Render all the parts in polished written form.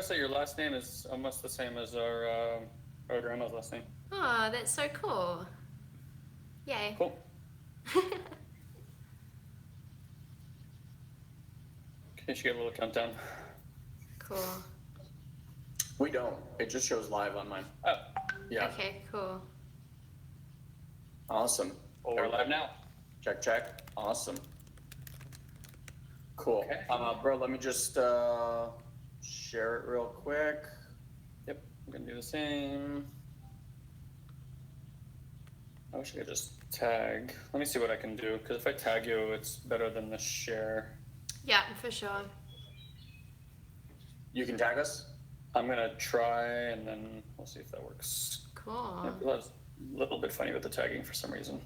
say your last name is almost the same as our grandma's last name. Oh, that's so cool. Yay. Cool. Okay, you should get a little countdown. Cool. We don't. It just shows live on mine. Oh, Yeah. Okay, cool. Awesome. well, we're live now. Check, check. Awesome. Cool. Okay. Bro, let me just share it real quick. Yep, I'm gonna do the same. I wish I could just tag. Let me see what I can do, because if I tag you, it's better than the share. Yeah, for sure. You can tag us? I'm gonna try, and then we'll see if that works. Cool. Yeah, that's a little bit funny with the tagging for some reason.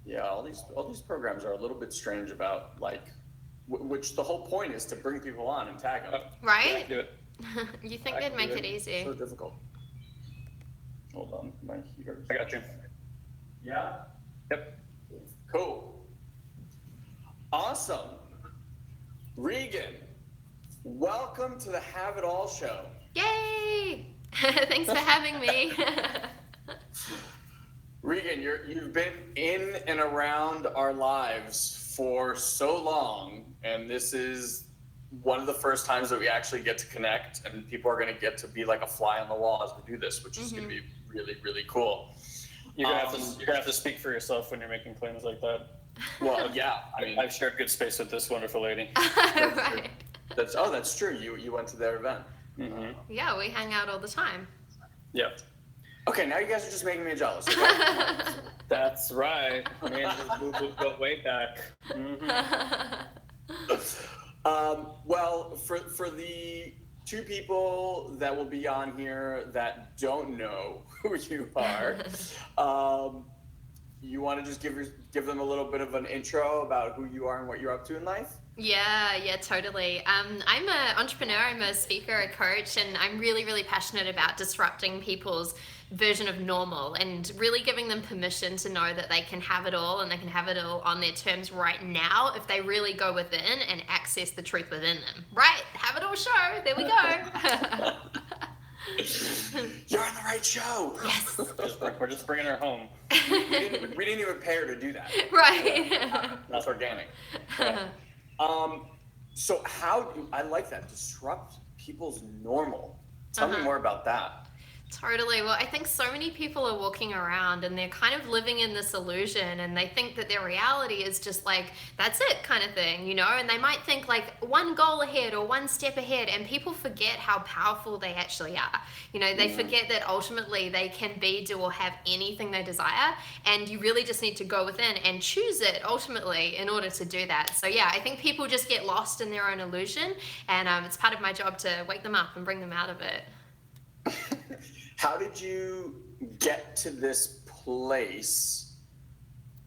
Yeah, all these programs are a little bit strange about, like, which the whole point is to bring people on and tag them. Yeah, I Right? can do it. You think I they'd can make do it easy? So difficult. Hold on, my heater. I got you. Yeah? Yep. Cool. Awesome. Regan, welcome to the Have It All show. Yay! Thanks for having me. Regan, you've been in and around our lives for so long, and this is one of the first times that we actually get to connect, and people are going to get to be like a fly on the wall as we do this, which is going to be really, really cool. You're gonna have to speak for yourself when you're making claims like that. Well, yeah, I mean, I've shared good space with this wonderful lady. Right. that's true. You went to their event. Mm-hmm. Yeah, we hang out all the time. Yeah, Okay, now you guys are just making me jealous. Okay? that's right. Me and this boo-boo go way back. Well, for the two people that will be on here that don't know who you are, you want to just give them a little bit of an intro about who you are and what you're up to in life? Yeah, totally. I'm an entrepreneur, I'm a speaker, a coach, and I'm really, really passionate about disrupting people's version of normal and really giving them permission to know that they can have it all and they can have it all on their terms right now if they really go within and access the truth within them. Right? Have it all show. There we go. You're on the right show. Yes. We're just bringing her home. We didn't even pay her to do that. Right. That's organic. So I like that, disrupt people's normal. Tell me more about that. Totally. Well, I think so many people are walking around and they're kind of living in this illusion and they think that their reality is just like, that's it kind of thing, you know? And they might think like one goal ahead or one step ahead, and people forget how powerful they actually are. You know, they forget that ultimately they can be, do, or have anything they desire. And you really just need to go within and choose it ultimately in order to do that. So yeah, I think people just get lost in their own illusion, and it's part of my job to wake them up and bring them out of it. How did you get to this place?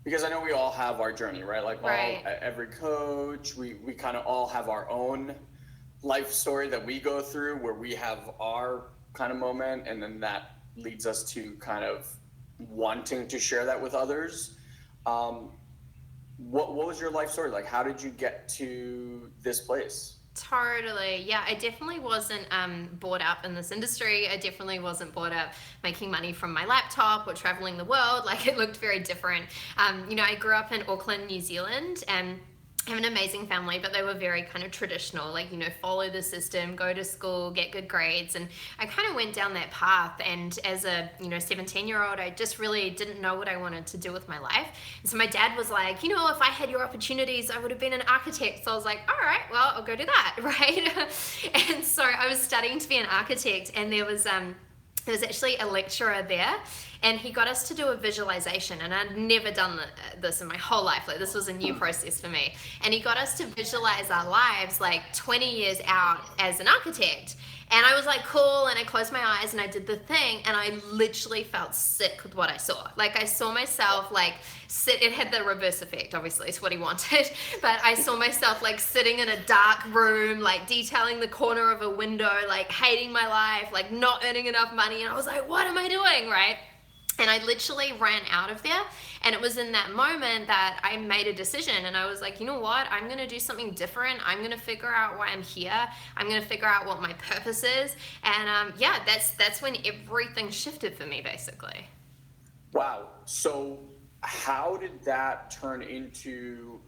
Because I know we all have our journey, right? Like Right. Every coach, we kind of all have our own life story that we go through where we have our kind of moment, and then that leads us to kind of wanting to share that with others. What was your life story? Like, how did you get to this place? Totally. Yeah, I definitely wasn't brought up in this industry. I definitely wasn't brought up making money from my laptop or traveling the world. Like, it looked very different. You know, I grew up in Auckland, New Zealand, and I have an amazing family, but they were very kind of traditional, like, you know, follow the system, go to school, get good grades. And I kind of went down that path. And as a, 17-year-old, I just really didn't know what I wanted to do with my life. And so my dad was like, you know, if I had your opportunities, I would have been an architect. So I was like, all right, well, I'll go do that, right? And so I was studying to be an architect, and there was actually a lecturer there, and he got us to do a visualization, and I'd never done this in my whole life. Like, this was a new process for me. And he got us to visualize our lives like 20 years out as an architect. And I was like, cool, and I closed my eyes and I did the thing, and I literally felt sick with what I saw. Like, I saw myself like sit, it had the reverse effect, obviously, it's what he wanted, but I saw myself like sitting in a dark room, like detailing the corner of a window, like hating my life, like not earning enough money, and I was like, what am I doing, right? And I literally ran out of there. And it was in that moment that I made a decision. And I was like, you know what? I'm going to do something different. I'm going to figure out why I'm here. I'm going to figure out what my purpose is. And yeah, that's when everything shifted for me, basically. Wow. So how did that turn into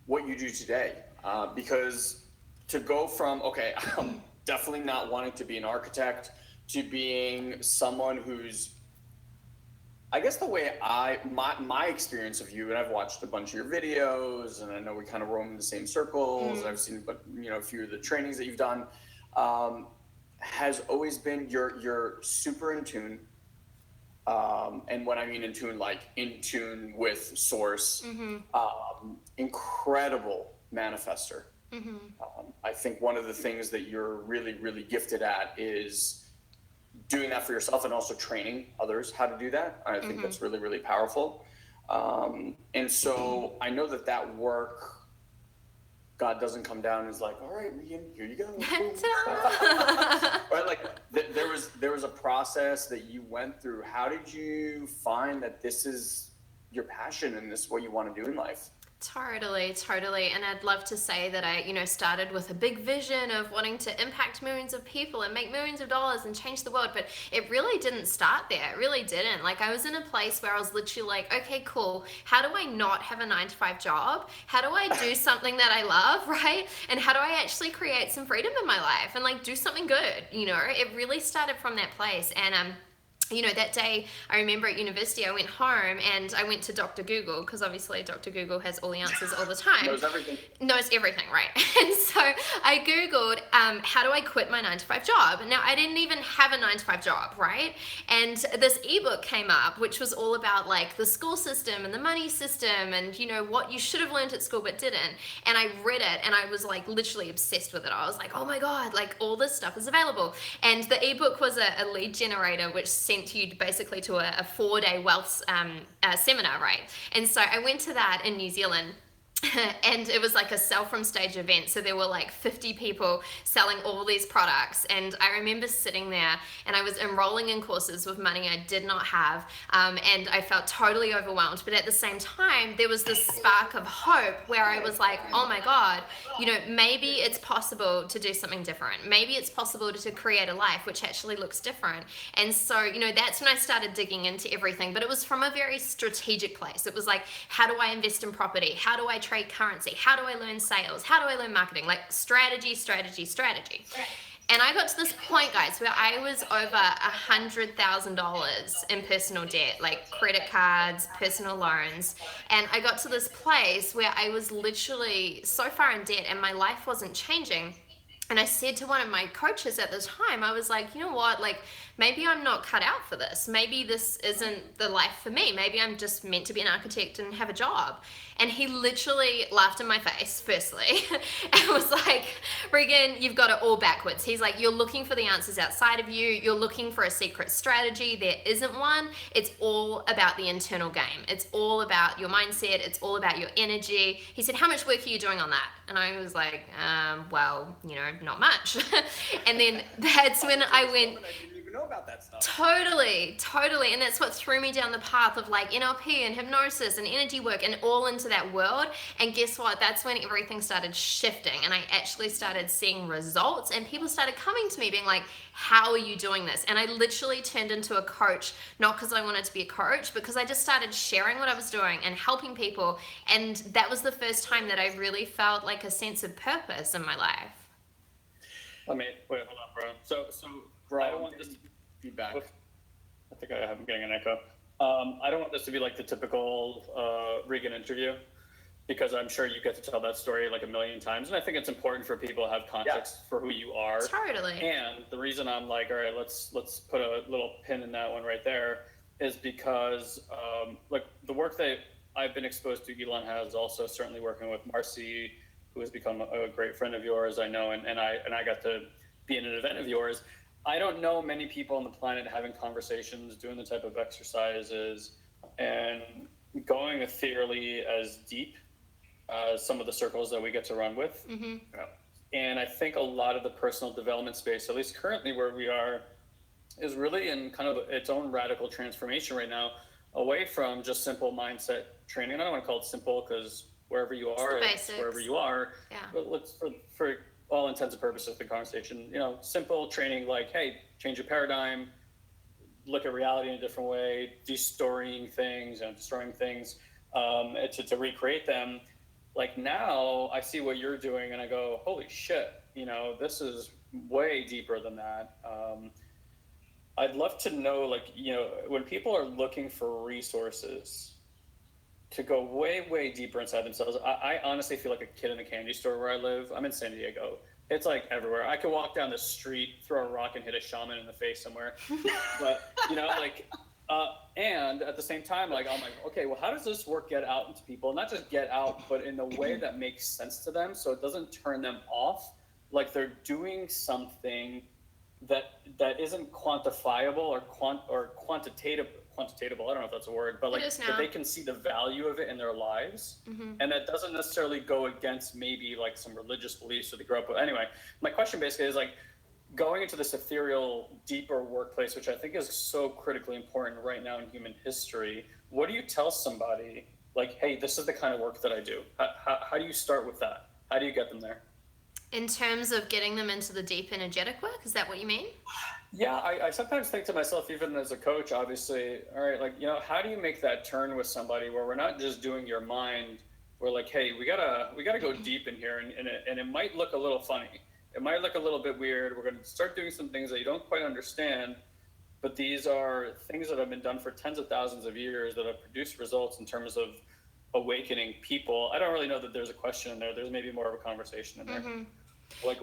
what you do today? Because to go from, okay, I'm definitely not wanting to be an architect, to being someone who's, I guess the way my experience of you, and I've watched a bunch of your videos, and I know we kind of roam in the same circles, and I've seen, a few of the trainings that you've done, has always been you're super in tune. And when I mean in tune, like in tune with source, incredible manifester. I think one of the things that you're really, really gifted at is doing that for yourself and also training others how to do that. I think that's really, really powerful. And so I know that work, God doesn't come down and is like, all right, Regan, here you go. Right? Like there was a process that you went through. How did you find that this is your passion and this is what you want to do in life? Totally. And I'd love to say that I, started with a big vision of wanting to impact millions of people and make millions of dollars and change the world. But it really didn't start there. It really didn't. Like, I was in a place where I was literally like, okay, cool. How do I not have a 9-to-5 job? How do I do something that I love, right? And how do I actually create some freedom in my life and like do something good? It really started from that place. And, that day I remember at university, I went home and I went to Dr. Google, because obviously Dr. Google has all the answers all the time. Knows everything. Knows everything, right? And so I Googled, how do I quit my 9-to-5 job? Now, I didn't even have a 9-to-5 job, right? And this ebook came up, which was all about like the school system and the money system and, what you should have learned at school but didn't. And I read it and I was like literally obsessed with it. I was like, oh my God, like all this stuff is available. And the ebook was a lead generator, which sent you basically to a 4-day wealth seminar, right? And so I went to that in New Zealand. And it was like a sell from stage event. So there were like 50 people selling all these products. And I remember sitting there and I was enrolling in courses with money I did not have. And I felt totally overwhelmed. But at the same time, there was this spark of hope where I was like, oh my God, maybe it's possible to do something different. Maybe it's possible to create a life which actually looks different. And so, that's when I started digging into everything. But it was from a very strategic place. It was like, how do I invest in property? How do I trade currency? How do I learn sales? How do I learn marketing? Like strategy. And I got to this point, guys, where I was over $100,000 in personal debt, like credit cards, personal loans. And I got to this place where I was literally so far in debt and my life wasn't changing. And I said to one of my coaches at the time, I was like, you know what, like maybe I'm not cut out for this. Maybe this isn't the life for me. Maybe I'm just meant to be an architect and have a job. And he literally laughed in my face, firstly, and was like, Regan, you've got it all backwards. He's like, you're looking for the answers outside of you. You're looking for a secret strategy. There isn't one. It's all about the internal game. It's all about your mindset. It's all about your energy. He said, how much work are you doing on that? And I was like, well, not much. And then that's when I went, Know about that stuff. Totally. And that's what threw me down the path of like NLP and hypnosis and energy work and all into that world. And guess what? That's when everything started shifting and I actually started seeing results and people started coming to me being like, how are you doing this? And I literally turned into a coach, not because I wanted to be a coach, because I just started sharing what I was doing and helping people. And that was the first time that I really felt like a sense of purpose in my life. Wait, hold on, bro. So I don't want this to feedback. I think I'm getting an echo. I don't want this to be like the typical Regan interview, because I'm sure you get to tell that story like a million times. And I think it's important for people to have context for who you are. Totally. And the reason I'm like, all right, let's put a little pin in that one right there is because like the work that I've been exposed to, Elon has also certainly working with Marcy, who has become a great friend of yours, I know, and I got to be in an event of yours. I don't know many people on the planet having conversations, doing the type of exercises, and going ethereally as deep as some of the circles that we get to run with. And I think a lot of the personal development space, at least currently where we are, is really in kind of its own radical transformation right now, away from just simple mindset training. And I don't want to call it simple because wherever you are, it's wherever you are. Yeah. But let's, for all intents and purposes of the conversation, simple training like, hey, change your paradigm, look at reality in a different way, destroying things to recreate them. Like now I see what you're doing and I go, holy shit, this is way deeper than that. I'd love to know, like, when people are looking for resources to go way, way deeper inside themselves, I honestly feel like a kid in a candy store where I live. I'm in San Diego. It's like everywhere. I could walk down the street, throw a rock and hit a shaman in the face somewhere. But, and at the same time, like, I'm like, okay, well, how does this work get out into people? Not just get out, but in a way that makes sense to them so it doesn't turn them off. Like they're doing something that isn't quantifiable or quantitative. I don't know if that's a word, but like that they can see the value of it in their lives. Mm-hmm. And that doesn't necessarily go against maybe like some religious beliefs that they grew up with. Anyway, my question basically is like going into this ethereal, deeper workplace, which I think is so critically important right now in human history. What do you tell somebody like, hey, this is the kind of work that I do? How do you start with that? How do you get them there? In terms of getting them into the deep energetic work, is that what you mean? Yeah, I sometimes think to myself, even as a coach, obviously, all right, like, how do you make that turn with somebody where we're not just doing your mind? We're like, hey, we gotta go deep in here, and it might look a little funny. It might look a little bit weird. We're gonna start doing some things that you don't quite understand, but these are things that have been done for tens of thousands of years that have produced results in terms of awakening people. I don't really know that there's a question in there. There's maybe more of a conversation in there. Mm-hmm. Like,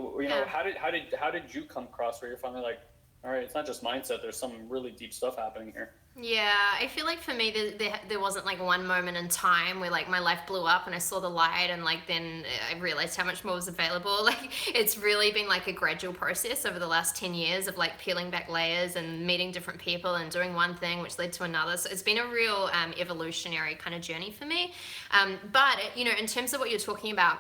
how did you come across where you're finally like, all right, it's not just mindset, there's some really deep stuff happening here? Yeah, I feel like for me, there wasn't like one moment in time where like my life blew up and I saw the light and like then I realized how much more was available. Like it's really been like a gradual process over the last 10 years of like peeling back layers and meeting different people and doing one thing which led to another. So it's been a real evolutionary kind of journey for me. But in terms of what you're talking about,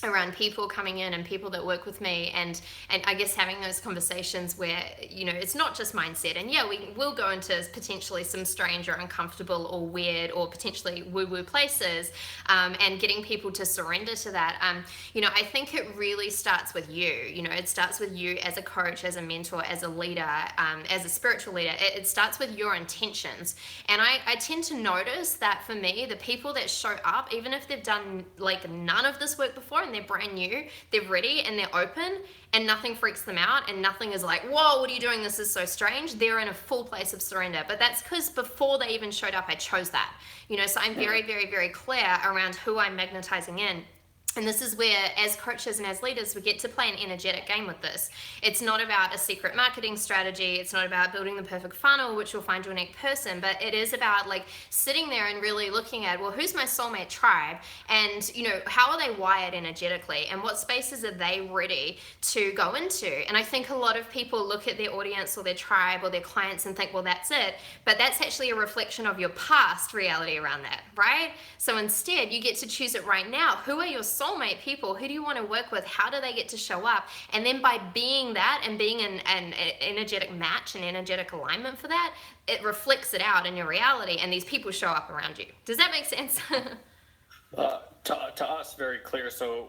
around people coming in and people that work with me and I guess having those conversations where it's not just mindset, and yeah, we will go into potentially some strange or uncomfortable or weird or potentially woo-woo places, and getting people to surrender to that. I think it really starts with you. It starts with you as a coach, as a mentor, as a leader, as a spiritual leader. It starts with your intentions. And I tend to notice that for me, the people that show up, even if they've done like none of this work before and they're brand new, they're ready and they're open and nothing freaks them out and nothing is like, whoa, what are you doing? This is so strange. They're in a full place of surrender. But that's because before they even showed up, I chose that. So I'm very, very, very clear around who I'm magnetizing in. And this is where, as coaches and as leaders, we get to play an energetic game with this. It's not about a secret marketing strategy. It's not about building the perfect funnel, which will find your unique person, but it is about like sitting there and really looking at, well, who's my soulmate tribe? And, how are they wired energetically? And what spaces are they ready to go into? And I think a lot of people look at their audience or their tribe or their clients and think, well, that's it. But that's actually a reflection of your past reality around that, right? So instead, you get to choose it right now. Who are your soulmate people? Who do you want to work with? How do they get to show up? And then by being that and being an energetic match, an energetic alignment for that, it reflects it out in your reality and these people show up around you. Does that make sense? To us, very clear. So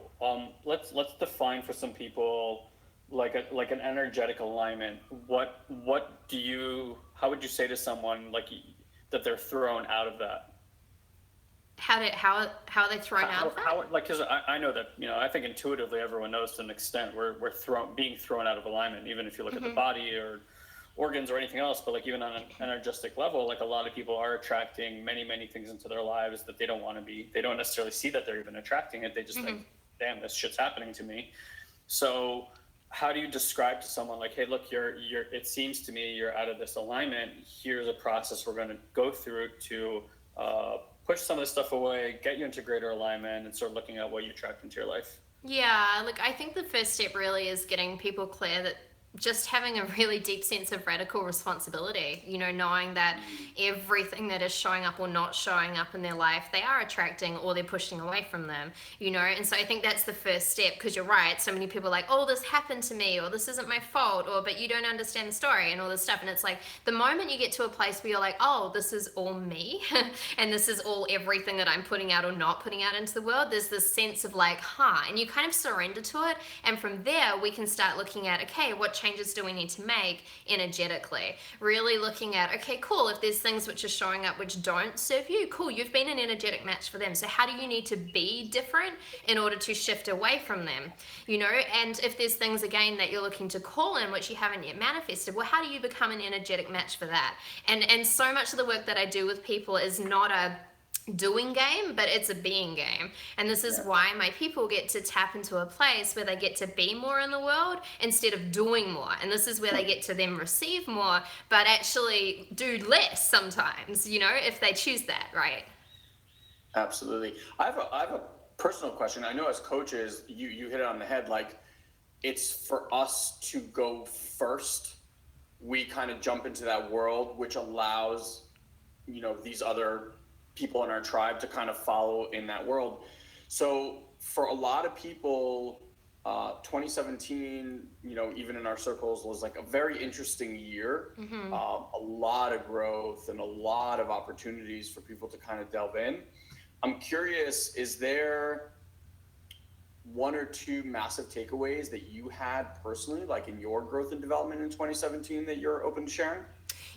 let's define for some people like an energetic alignment. How would you say to someone like that they're thrown out of that? How are they thrown out of that? Because I know that, I think intuitively everyone knows to an extent we're being thrown out of alignment, even if you look at the body or organs or anything else. But like even on an energetic level, like a lot of people are attracting many, many things into their lives that they don't want to be. They don't necessarily see that they're even attracting it. They just think, damn, this shit's happening to me. So how do you describe to someone like, hey, look, it seems to me you're out of this alignment. Here's a process we're going to go through to push some of this stuff away, get you into greater alignment, and start looking at what you attract into your life? Yeah, look, I think the first step really is getting people clear that just having a really deep sense of radical responsibility, you know, knowing that everything that is showing up or not showing up in their life, they are attracting or they're pushing away from them, you know. And so I think that's the first step, because you're right. So many people are like, oh, this happened to me, or this isn't my fault, or but you don't understand the story and all this stuff. And it's like the moment you get to a place where you're like, oh, this is all me and this is all everything that I'm putting out or not putting out into the world, there's this sense of like, and you kind of surrender to it. And from there, we can start looking at, okay, what changes do we need to make energetically? Really looking at, okay, cool, if there's things which are showing up which don't serve you, cool, you've been an energetic match for them. So how do you need to be different in order to shift away from them? You know, and if there's things again that you're looking to call in which you haven't yet manifested, well, how do you become an energetic match for that? And so much of the work that I do with people is not a doing game, but it's a being game. And this is why my people get to tap into a place where they get to be more in the world instead of doing more. And this is where they get to then receive more, but actually do less sometimes, you know, if they choose that, right? Absolutely. I have a personal question. I know as coaches, you hit it on the head. Like, it's for us to go first. We kind of jump into that world, which allows, you know, these other people in our tribe to kind of follow in that world. So for a lot of people, 2017, you know, even in our circles, was like a very interesting year. A lot of growth and a lot of opportunities for people to kind of delve in. I'm curious, is there one or two massive takeaways that you had personally, like in your growth and development in 2017, that you're open to sharing?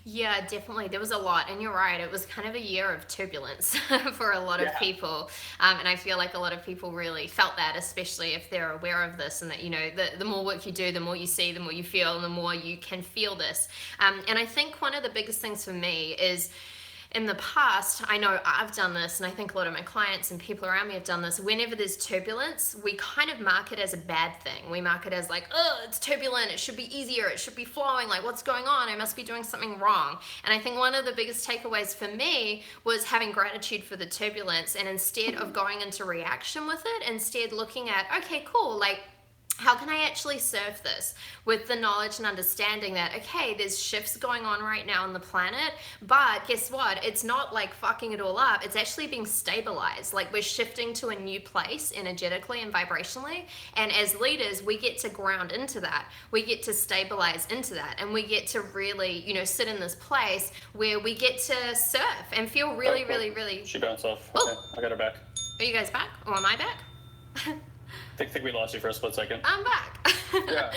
Yeah, definitely. There was a lot. And you're right. It was kind of a year of turbulence for a lot of people. And I feel like a lot of people really felt that, especially if they're aware of this and that, you know, the more work you do, the more you see, the more you feel, and the more you can feel this. And I think one of the biggest things for me is, in the past, I know I've done this, and I think a lot of my clients and people around me have done this. Whenever there's turbulence, we kind of mark it as a bad thing. We mark it as like, oh, it's turbulent, it should be easier, it should be flowing, like what's going on? I must be doing something wrong. And I think one of the biggest takeaways for me was having gratitude for the turbulence, and instead of going into reaction with it, instead looking at, okay, cool, like, how can I actually surf this with the knowledge and understanding that, okay, there's shifts going on right now on the planet, but guess what? It's not like fucking it all up. It's actually being stabilized. Like, we're shifting to a new place energetically and vibrationally. And as leaders, we get to ground into that. We get to stabilize into that. And we get to really, you know, sit in this place where we get to surf and feel really, really, really. She bounced off. Okay, I got her back. Are you guys back? Or am I back? I think we lost you for a split second. I'm back. Yeah.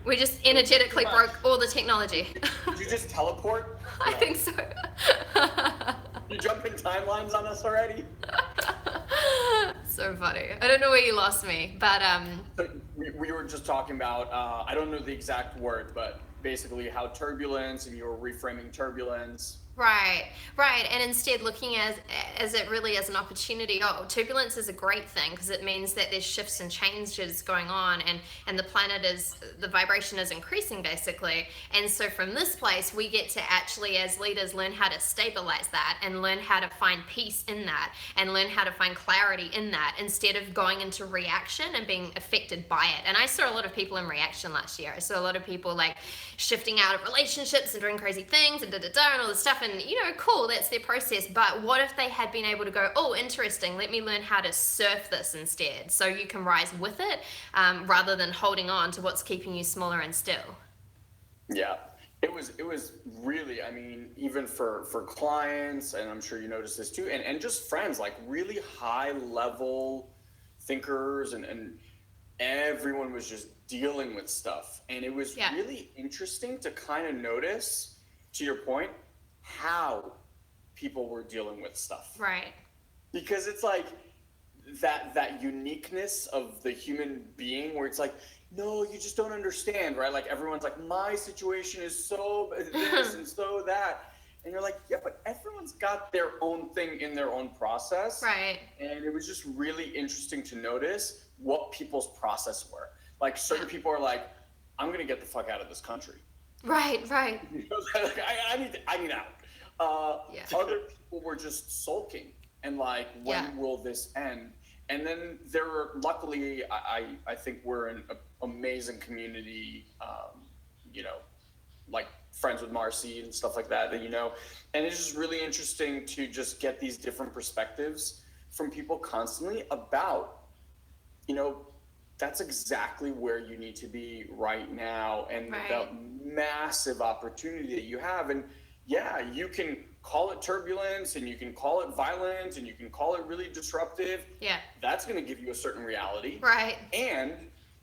We just energetically broke all the technology. Did you just teleport? I think so. You jumping timelines on us already? So funny. I don't know where you lost me, but So we were just talking about, I don't know the exact word, but basically how turbulence, and you were reframing turbulence. Right. And instead looking as it really as an opportunity. Oh, turbulence is a great thing because it means that there's shifts and changes going on, and the planet the vibration is increasing basically. And so from this place, we get to actually, as leaders, learn how to stabilize that and learn how to find peace in that and learn how to find clarity in that instead of going into reaction and being affected by it. And I saw a lot of people in reaction last year. I saw a lot of people like shifting out of relationships and doing crazy things and and all this stuff. And, you know, cool, that's their process. But what if they had been able to go, oh, interesting, let me learn how to surf this instead. So you can rise with it rather than holding on to what's keeping you smaller and still. Yeah, it was really, I mean, even for clients, and I'm sure you noticed this too, and just friends, like really high level thinkers, and everyone was just dealing with stuff. And it was really interesting to kind of notice, to your point, how people were dealing with stuff. Right. Because it's like that uniqueness of the human being where it's like, no, you just don't understand, right? Like everyone's like, my situation is so this and so that. And you're like, yeah, but everyone's got their own thing in their own process. Right. And it was just really interesting to notice what people's process were. Like certain people are like, I'm going to get the fuck out of this country. Right. You know, like, I need out. Other people were just sulking and like, when will this end? And then there were, luckily, I think we're in a amazing community, like friends with Marcy and stuff like that, and it's just really interesting to just get these different perspectives from people constantly about, that's exactly where you need to be right now, and the massive opportunity that you have. And yeah, you can call it turbulence, and you can call it violent, and you can call it really disruptive. Yeah. That's going to give you a certain reality. Right. And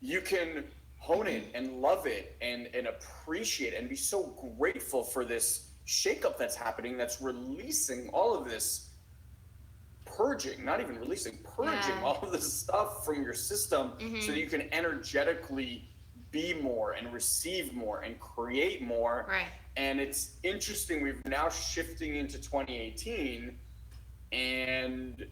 you can hone it and love it and appreciate it and be so grateful for this shakeup that's happening, that's releasing all of this purging, not even releasing, purging all of this stuff from your system, so that you can energetically be more and receive more and create more. Right. And it's interesting, we've now shifting into 2018, and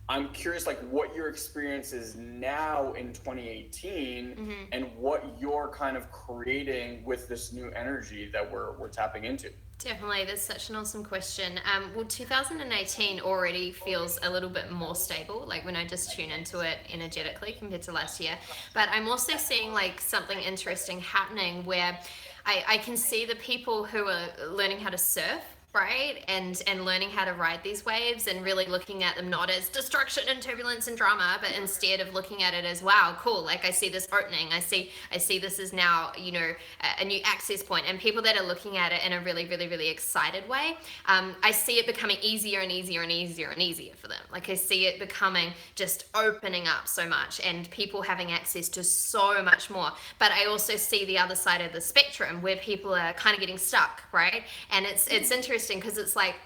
I'm curious, like, what your experience is now in 2018, and what you're kind of creating with this new energy that we're tapping into. Definitely, that's such an awesome question. Well, 2018 already feels a little bit more stable, like when I just tune into it energetically compared to last year. But I'm also seeing like something interesting happening where I can see the people who are learning how to surf, right? And learning how to ride these waves and really looking at them not as destruction and turbulence and drama, but instead of looking at it as, wow, cool, like I see this opening, I see this is now, a new access point, and people that are looking at it in a really, really, really excited way. I see it becoming easier and easier and easier and easier for them. Like I see it becoming just opening up so much and people having access to so much more. But I also see the other side of the spectrum where people are kind of getting stuck, right? And it's interesting because it's like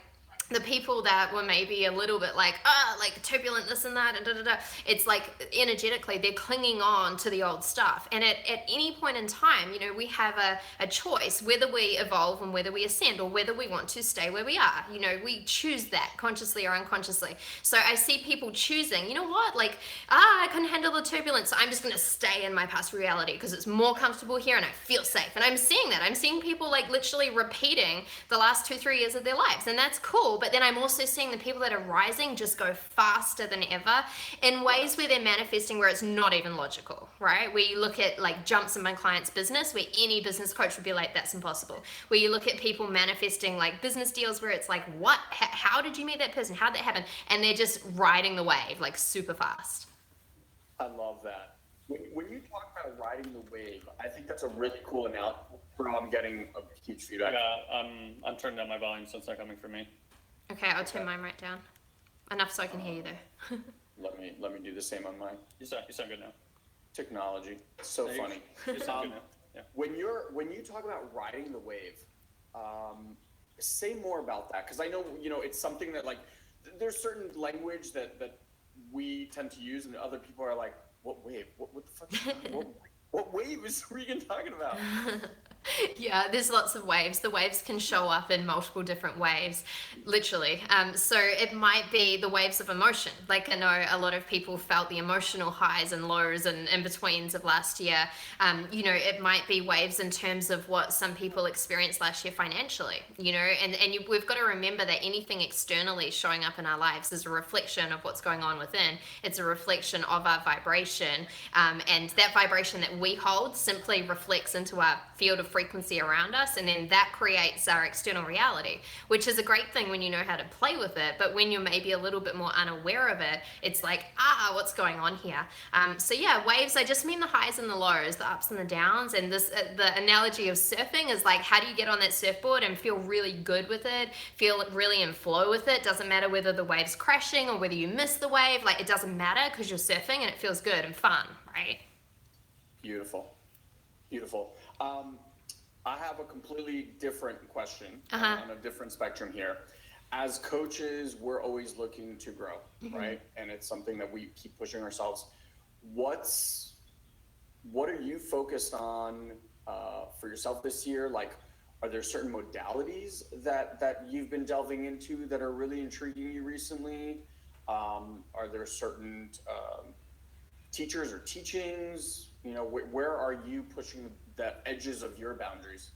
the people that were maybe a little bit like turbulent, this and that, and it's like energetically they're clinging on to the old stuff. And at any point in time, we have a choice whether we evolve and whether we ascend, or whether we want to stay where we are. We choose that consciously or unconsciously. So I see people choosing, I couldn't handle the turbulence, so I'm just going to stay in my past reality because it's more comfortable here and I feel safe. And I'm seeing that. I'm seeing people like literally repeating the last 2-3 years of their lives, and that's cool. But then I'm also seeing the people that are rising just go faster than ever in ways where they're manifesting where it's not even logical, right? Where you look at like jumps in my client's business, where any business coach would be like, that's impossible. Where you look at people manifesting like business deals where it's like, what? How did you meet that person? How did that happen? And they're just riding the wave like super fast. I love that. When you talk about riding the wave, I think that's a really cool analogy. I'm getting a huge feedback. Yeah, I'm turning down my volume so it's not coming from me. Okay, I'll turn mine right down. Enough so I can hear you though. Let me do the same on mine. You sound good now. Technology. It's so funny. You sound good now. Yeah. When you talk about riding the wave, say more about that, because I know it's something that like there's certain language that we tend to use, and other people are like, what wave? What the fuck? What wave is Regan talking about? Yeah, there's lots of waves. The waves can show up in multiple different ways, literally. So it might be the waves of emotion. Like I know a lot of people felt the emotional highs and lows and in-betweens of last year. It might be waves in terms of what some people experienced last year financially, we've got to remember that anything externally showing up in our lives is a reflection of what's going on within. It's a reflection of our vibration. And that vibration that we hold simply reflects into our field of frequency around us, and then that creates our external reality, which is a great thing when you know how to play with it. But when you're maybe a little bit more unaware of it, it's like, what's going on here? So yeah, waves, I just mean the highs and the lows, the ups and the downs. And this the analogy of surfing is like, how do you get on that surfboard and feel really good with it, feel really in flow with it? Doesn't matter whether the wave's crashing or whether you miss the wave, like it doesn't matter, because you're surfing and it feels good and fun, right? Beautiful. I have a completely different question on a different spectrum here. As coaches, we're always looking to grow, right? And it's something that we keep pushing ourselves. What are you focused on for yourself this year? Like, are there certain modalities that you've been delving into that are really intriguing you recently? Are there certain teachers or teachings? where are you pushing the edges of your boundaries?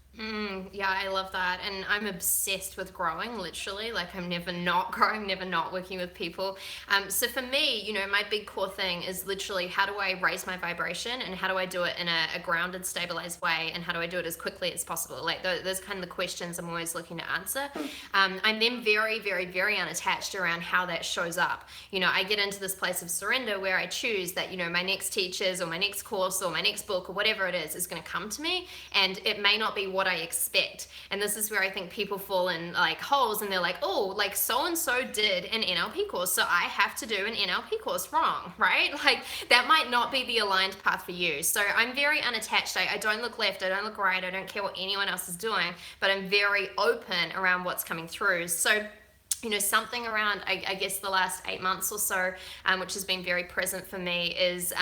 Yeah, I love that. And I'm obsessed with growing, literally. Like, I'm never not growing, never not working with people. So for me, my big core thing is literally how do I raise my vibration and how do I do it in a grounded, stabilized way? And how do I do it as quickly as possible? Like, those kind of the questions I'm always looking to answer. I'm then very, very, very unattached around how that shows up. I get into this place of surrender where I choose that, my next teachers or my next course or my next book or whatever it is going to come to me. And it may not be what I expect. And this is where I think people fall in like holes and they're like, oh, like so and so did an NLP course, so I have to do an NLP course. Wrong, right? Like that might not be the aligned path for you. So I'm very unattached. I don't look left, I don't look right, I don't care what anyone else is doing, but I'm very open around what's coming through. So something around, I guess, the last 8 months or so, which has been very present for me, is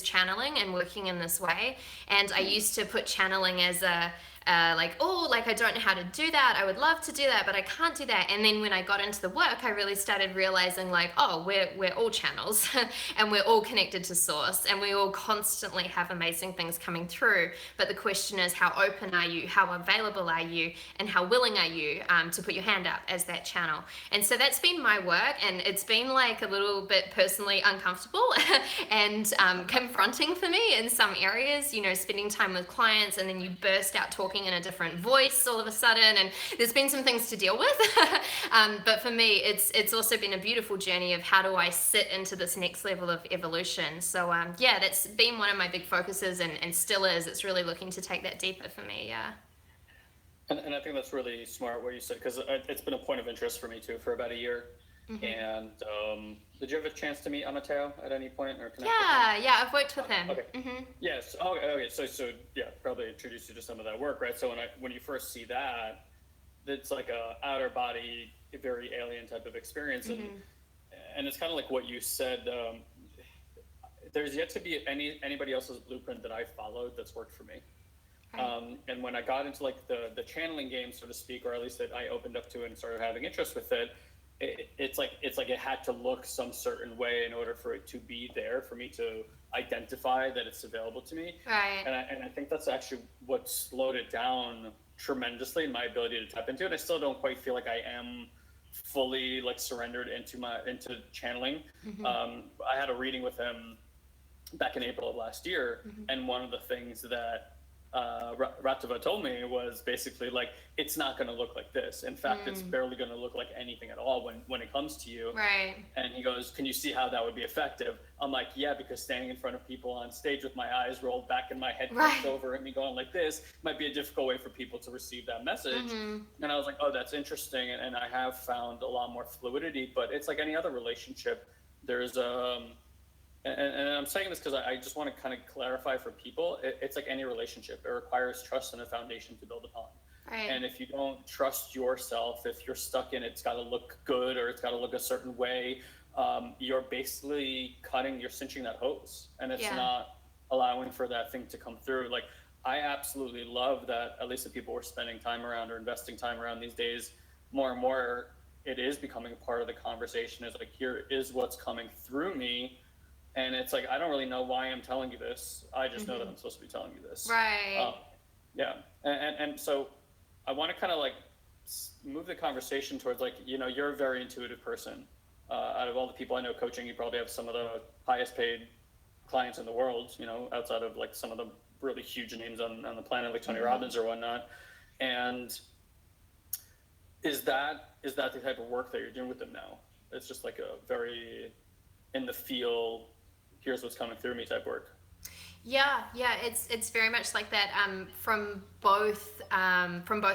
channeling and working in this way. And I used to put channeling as a like I don't know how to do that. I would love to do that, but I can't do that. And then when I got into the work, I really started realizing like, oh, we're all channels and we're all connected to source and we all constantly have amazing things coming through. But the question is, how open are you? How available are you? And how willing are you to put your hand up as that channel? And so that's been my work, and it's been like a little bit personally uncomfortable and confronting for me in some areas, spending time with clients and then you burst out talking in a different voice all of a sudden, and there's been some things to deal with. But for me, it's also been a beautiful journey of how do I sit into this next level of evolution. So yeah, that's been one of my big focuses and still is. It's really looking to take that deeper for me. Yeah. And I think that's really smart what you said, because it's been a point of interest for me too for about a year. And did you have a chance to meet Amateo at any point or connect with him? Yeah, I've worked with him. Okay. Yes. Okay. So yeah, probably introduce you to some of that work, right? So when you first see that, it's like a outer body, very alien type of experience, and it's kind of like what you said. There's yet to be anybody else's blueprint that I followed that's worked for me. Right. And when I got into like the channeling game, so to speak, or at least that I opened up to and started having interest with it, it's like it had to look some certain way in order for it to be there for me to identify that it's available to me. Right. And I think that's actually what slowed it down tremendously in my ability to tap into it. I still don't quite feel like I am fully like surrendered into channeling. I had a reading with him back in April of last year, and one of the things that Ratava told me was basically like, it's not going to look like this. In fact, it's barely going to look like anything at all when it comes to you. Right. And he goes, can you see how that would be effective? I'm like, yeah, because standing in front of people on stage with my eyes rolled back and my head flipped over and me going like this might be a difficult way for people to receive that message. And I was like, oh, that's interesting. And I have found a lot more fluidity, but it's like any other relationship. There's and I'm saying this because I just want to kind of clarify for people. It's like any relationship. It requires trust and a foundation to build upon. Right. And if you don't trust yourself, if you're stuck in it's got to look good or it's got to look a certain way, you're basically you're cinching that hose, and it's not allowing for that thing to come through. Like, I absolutely love that at least the people we're spending time around or investing time around these days, more and more, it is becoming part of the conversation. Is like, here is what's coming through me. And it's like, I don't really know why I'm telling you this. I just know that I'm supposed to be telling you this. Right. Yeah. And so I want to kind of like move the conversation towards like, you're a very intuitive person. Out of all the people I know coaching, you probably have some of the highest paid clients in the world, outside of like some of the really huge names on the planet, like Tony Robbins or whatnot. And is that the type of work that you're doing with them now? It's just like a very in the feel, here's what's coming through me type work. Yeah, it's very much like that from both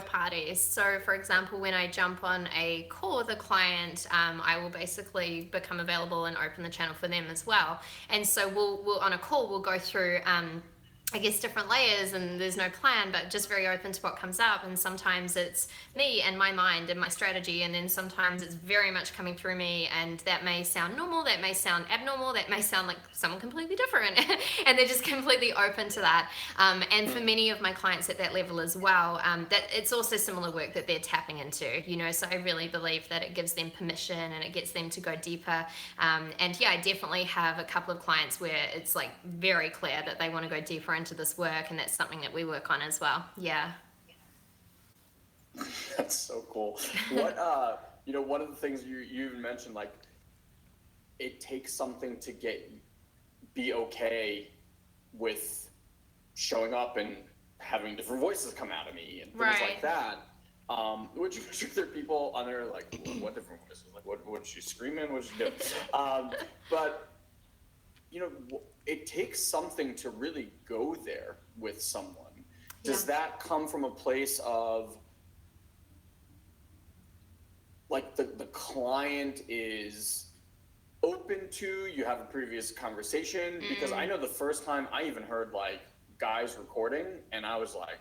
parties. So, for example, when I jump on a call with a client, I will basically become available and open the channel for them as well. And so we'll on a call we'll go through I guess different layers, and there's no plan, but just very open to what comes up. And sometimes it's me and my mind and my strategy, and then sometimes it's very much coming through me, and that may sound normal, that may sound abnormal, that may sound like someone completely different, and they're just completely open to that. And for many of my clients at that level as well, that it's also similar work that they're tapping into, you know. So I really believe that it gives them permission and it gets them to go deeper. And yeah, I definitely have a couple of clients where it's like very clear that they want to go deeper into this work, and that's something that we work on as well. Yeah. That's so cool. What one of the things you even mentioned, like, it takes something to be okay with showing up and having different voices come out of me and things like that. Which there are people on there like, what different voices? Like, what's she screaming? What's she doing? But it takes something to really go there with someone. Does that come from a place of like the client is open to, you have a previous conversation? Because I know the first time I even heard like guys recording, and I was like,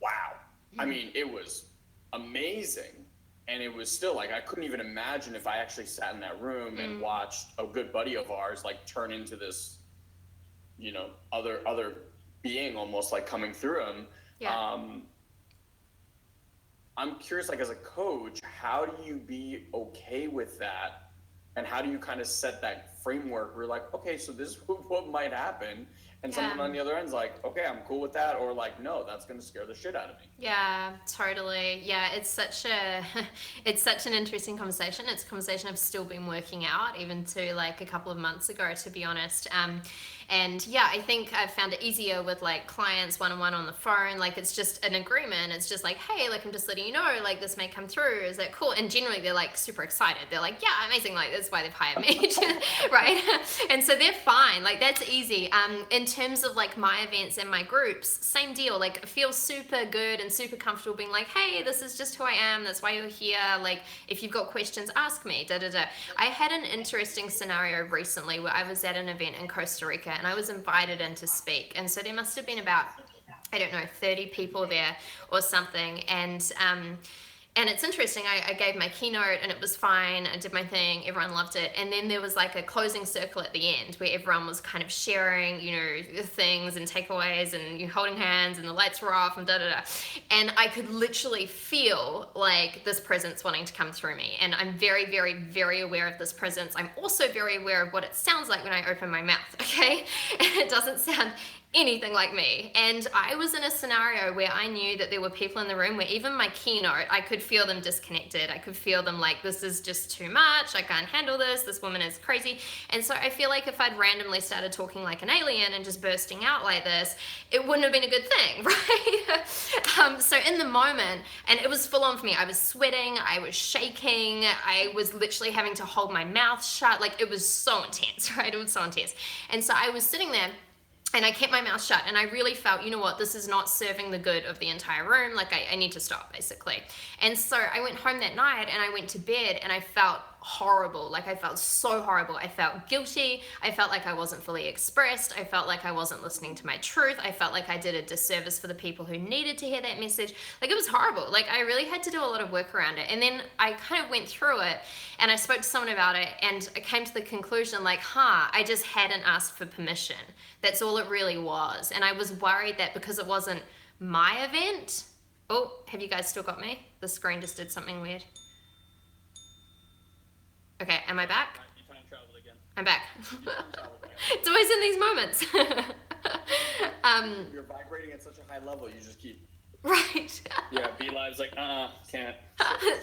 wow. I mean, it was amazing. And it was still like, I couldn't even imagine if I actually sat in that room and watched a good buddy of ours like turn into this, other being almost like coming through him. Yeah. I'm curious, like as a coach, how do you be okay with that? And how do you kind of set that framework where you're like, okay, so this is what might happen. And someone on the other end's like, okay, I'm cool with that. Or like, no, that's going to scare the shit out of me. Yeah, totally. Yeah, it's such an interesting conversation. It's a conversation I've still been working out, even to like a couple of months ago, to be honest. And yeah, I think I've found it easier with like clients one-on-one on the phone. Like it's just an agreement. It's just like, hey, like I'm just letting you know, like this may come through. Is that cool? And generally they're like super excited. They're like, yeah, amazing. Like that's why they've hired me, right? And so they're fine. Like that's easy. In terms of like my events and my groups, same deal. Like I feel super good and super comfortable being like, hey, this is just who I am. That's why you're here. Like if you've got questions, ask me. I had an interesting scenario recently where I was at an event in Costa Rica, and I was invited in to speak. And so there must have been about, 30 people there or something. And it's interesting, I gave my keynote and it was fine. I did my thing, everyone loved it. And then there was like a closing circle at the end where everyone was kind of sharing, things and takeaways, and you're holding hands and the lights were off and And I could literally feel like this presence wanting to come through me. And I'm very, very, very aware of this presence. I'm also very aware of what it sounds like when I open my mouth, okay? And it doesn't sound anything like me. And I was in a scenario where I knew that there were people in the room where even my keynote, I could feel them disconnected. I could feel them like, this is just too much. I can't handle this. This woman is crazy. And so I feel like if I'd randomly started talking like an alien and just bursting out like this, it wouldn't have been a good thing, right? So in the moment, and it was full on for me, I was sweating, I was shaking, I was literally having to hold my mouth shut. Like it was so intense, right? It was so intense. And so I was sitting there, and I kept my mouth shut, and I really felt, you know what, this is not serving the good of the entire room. Like I need to stop, basically. And so I went home that night and I went to bed and I felt horrible. Like I felt so horrible. I felt guilty. I felt like I wasn't fully expressed. I felt like I wasn't listening to my truth. I felt like I did a disservice for the people who needed to hear that message. Like it was horrible. Like I really had to do a lot of work around it. And then I kind of went through it and I spoke to someone about it, and I came to the conclusion like, I just hadn't asked for permission. That's all it really was. And I was worried that because it wasn't my event. Oh, have you guys still got me? The screen just did something weird. Okay, am I back? You time traveled again. I'm back. It's always in these moments. You're vibrating at such a high level, you just keep... Right. Yeah, BeLive's like, can't.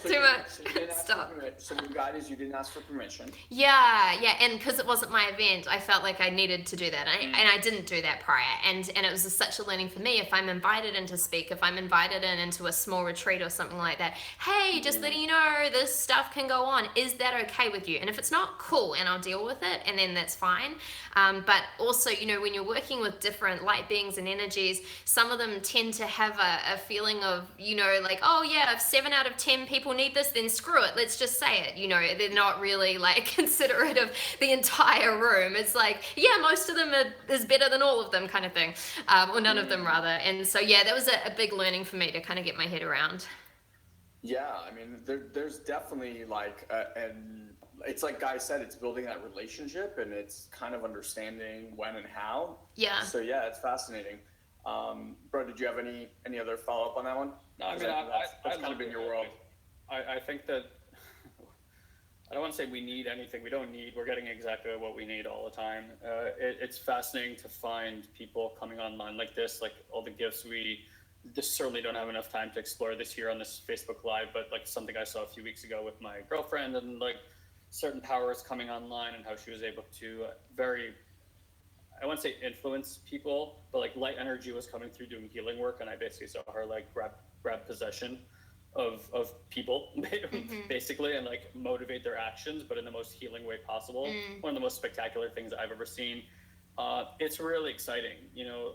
Too much. Stop. So you guys, you didn't ask for permission. Yeah, and because it wasn't my event, I felt like I needed to do that, and I didn't do that prior, and it was such a learning for me. If I'm invited in to speak, if I'm invited into a small retreat or something like that, hey, just letting you know, this stuff can go on. Is that okay with you? And if it's not, cool, and I'll deal with it, and then that's fine. But also, when you're working with different light beings and energies, some of them tend to have a a feeling of, you know, like, oh yeah, if 7 out of 10 people need this, then screw it, let's just say it. You know, they're not really like considerate of the entire room. It's like, yeah, most of them is better than all of them kind of thing, or none of them rather. And so yeah, that was a big learning for me to kind of get my head around. Yeah, I mean, there's definitely like, and it's like Guy said, it's building that relationship, and it's kind of understanding when and how. Yeah. So yeah, it's fascinating. Bro, did you have any other follow up on that one? No, I mean, that's kind of been your world. I think that I don't want to say we need anything. We don't need. We're getting exactly what we need all the time. It's fascinating to find people coming online like this, like all the gifts we just certainly don't have enough time to explore this year on this Facebook Live, but like something I saw a few weeks ago with my girlfriend, and like certain powers coming online and how she was able to I won't say influence people, but like light energy was coming through doing healing work, and I basically saw her like grab possession of people basically, and like motivate their actions, but in the most healing way possible. One of the most spectacular things I've ever seen. It's really exciting. You know,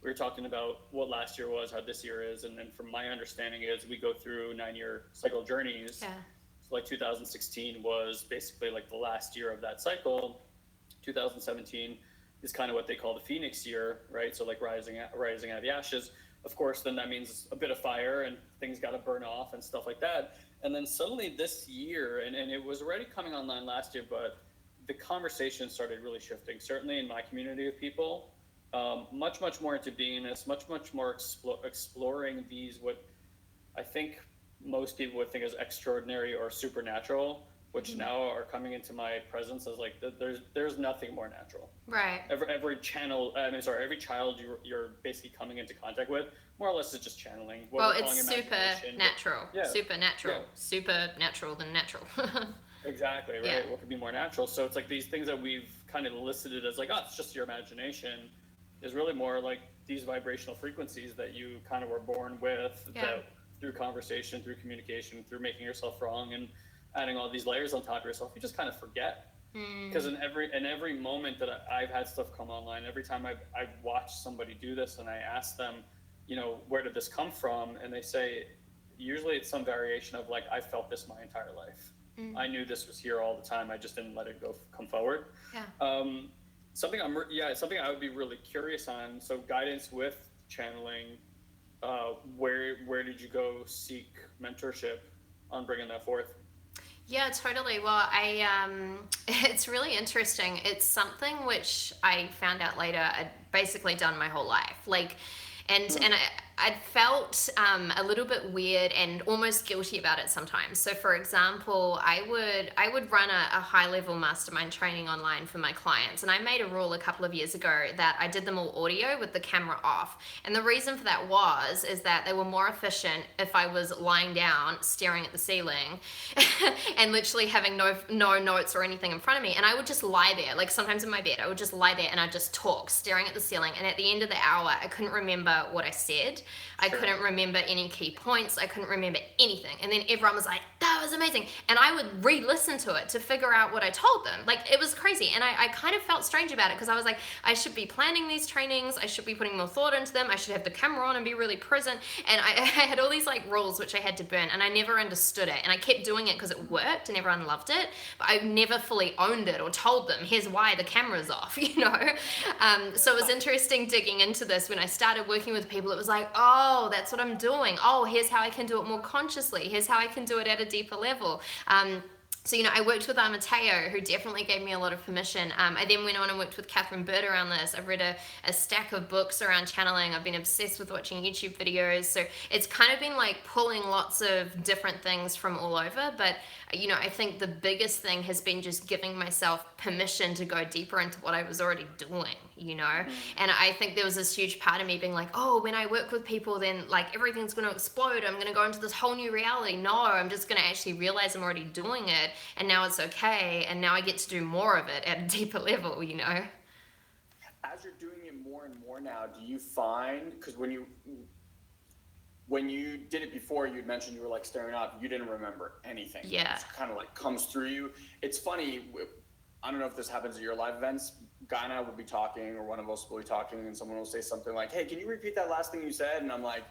we were talking about what last year was, how this year is, and then from my understanding is we go through 9-year cycle journeys. Yeah. So like 2016 was basically like the last year of that cycle. 2017 is kind of what they call the Phoenix year, right? So like rising out of the ashes. Of course, then that means a bit of fire and things got to burn off and stuff like that. And then suddenly this year, and it was already coming online last year, but the conversation started really shifting, certainly in my community of people. Much more into beingness, much more exploring these, what I think most people would think is extraordinary or supernatural, which now are coming into my presence as like, there's nothing more natural. Right. Every child you're basically coming into contact with, more or less is just channeling. Well, it's supernatural. Yeah. Supernatural. Yeah. Supernatural than natural. Exactly, right? Yeah. What could be more natural? So it's like these things that we've kind of elicited as like, oh, it's just your imagination, is really more like these vibrational frequencies that you kind of were born with, that through conversation, through communication, through making yourself wrong and adding all these layers on top of yourself, you just kind of forget. Because in every moment that I've had stuff come online, every time I've watched somebody do this and I ask them, you know, where did this come from? And they say, usually it's some variation of like, I felt this my entire life. I knew this was here all the time. I just didn't let it come forward. Yeah. Something I would be really curious on. So guidance with channeling, where did you go seek mentorship on bringing that forth? Yeah, totally. Well, it's really interesting. It's something which I found out later I'd basically done my whole life. Like, and I felt a little bit weird and almost guilty about it sometimes. So for example, I would run a high level mastermind training online for my clients, and I made a rule a couple of years ago that I did them all audio with the camera off. And the reason for that is that they were more efficient if I was lying down staring at the ceiling and literally having no notes or anything in front of me, and I would just lie there, like sometimes in my bed I would just lie there and I'd just talk staring at the ceiling, and at the end of the hour I couldn't remember what I said. I couldn't remember any key points. I couldn't remember anything. And then everyone was like, that was amazing. And I would re-listen to it to figure out what I told them. Like, it was crazy. And I kind of felt strange about it because I was like, I should be planning these trainings. I should be putting more thought into them. I should have the camera on and be really present. And I had all these like rules which I had to burn, and I never understood it. And I kept doing it because it worked and everyone loved it. But I never fully owned it or told them, here's why the camera's off, you know? So it was interesting digging into this when I started working with people. It was like, oh, that's what I'm doing. Oh, here's how I can do it more consciously. Here's how I can do it at a deeper level. So, you know, I worked with Mateo, who definitely gave me a lot of permission. I then went on and worked with Catherine Bird around this. I've read a stack of books around channeling. I've been obsessed with watching YouTube videos. So it's kind of been like pulling lots of different things from all over. But, you know, I think the biggest thing has been just giving myself permission to go deeper into what I was already doing, you know? And I think there was this huge part of me being like, oh, when I work with people, then like everything's going to explode. I'm going to go into this whole new reality. No, I'm just going to actually realize I'm already doing it. And now it's okay. And now I get to do more of it at a deeper level, you know? As you're doing it more and more now, do you find, because when you did it before, you'd mentioned you were like staring up, you didn't remember anything. Yeah. It kind of like comes through you. It's funny, I don't know if this happens at your live events, Guy and I will be talking, or one of us will be talking, and someone will say something like, "Hey, can you repeat that last thing you said?" And I'm like,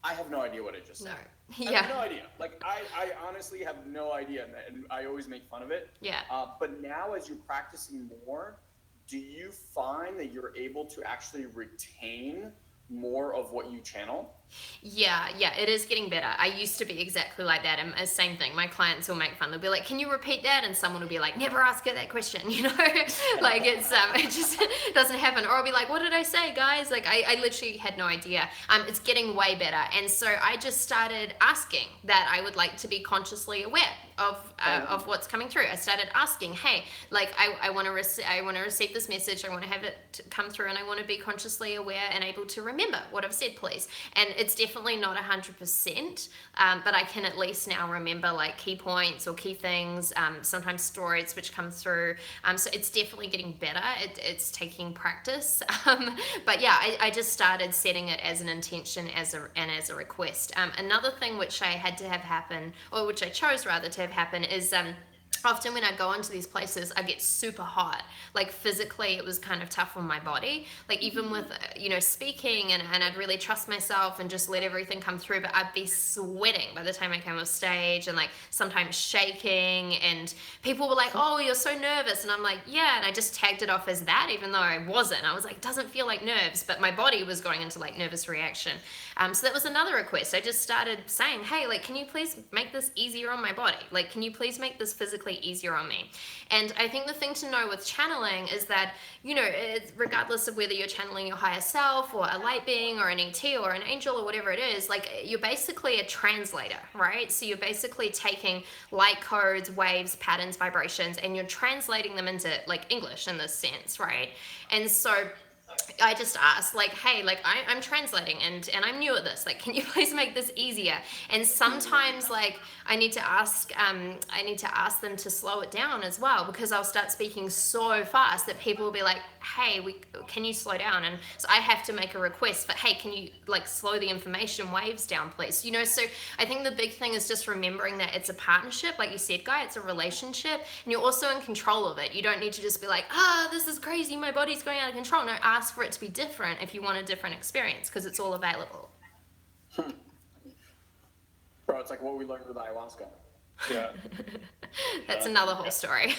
I have no idea what I just said. No. I Yeah. have no idea. Like, I honestly have no idea, and I always make fun of it. Yeah. But now, as you're practicing more, do you find that you're able to actually retain more of what you channel? Yeah, it is getting better. I used to be exactly like that. And same thing. My clients will make fun. They'll be like, "Can you repeat that?" And someone will be like, "Never ask her that question." You know, like it just doesn't happen. Or I'll be like, "What did I say, guys?" Like I literally had no idea. It's getting way better. And so I just started asking that I would like to be consciously aware of what's coming through. I started asking, "Hey, like I want to receive this message. I want to have it come through, and I want to be consciously aware and able to remember what I've said, please." And it's definitely not 100%, but I can at least now remember like key points or key things, sometimes stories which come through. So it's definitely getting better. It's taking practice. But yeah, I just started setting it as an intention as a request. Another thing which I had to have happen, or which I chose rather to have happen, is often when I go into these places, I get super hot. Like physically, it was kind of tough on my body. Like even with, speaking and I'd really trust myself and just let everything come through, but I'd be sweating by the time I came off stage and like sometimes shaking, and people were like, "Oh, you're so nervous." And I'm like, "Yeah." And I just tagged it off as that, even though I wasn't. I was like, "It doesn't feel like nerves," but my body was going into like nervous reaction. So that was another request. I just started saying, "Hey, like, can you please make this easier on my body? Like, can you please make this physically easier on me?" And I think the thing to know with channeling is that, regardless of whether you're channeling your higher self or a light being or an ET or an angel or whatever it is, like you're basically a translator, right? So you're basically taking light codes, waves, patterns, vibrations, and you're translating them into like English in this sense, right? And so I just asked, like, "Hey, like I'm translating and I'm new at this. Like, can you please make this easier?" And sometimes like I need to ask them to slow it down as well, because I'll start speaking so fast that people will be like, "Hey, can you slow down?" And so I have to make a request for, "Hey, can you like slow the information waves down, please?" So I think the big thing is just remembering that it's a partnership, like you said, Guy, it's a relationship, and you're also in control of it. You don't need to just be like, "This is crazy, my body's going out of control." No, ask for it to be different if you want a different experience, because it's all available. Bro, it's like what we learned with ayahuasca. Yeah. That's another whole story.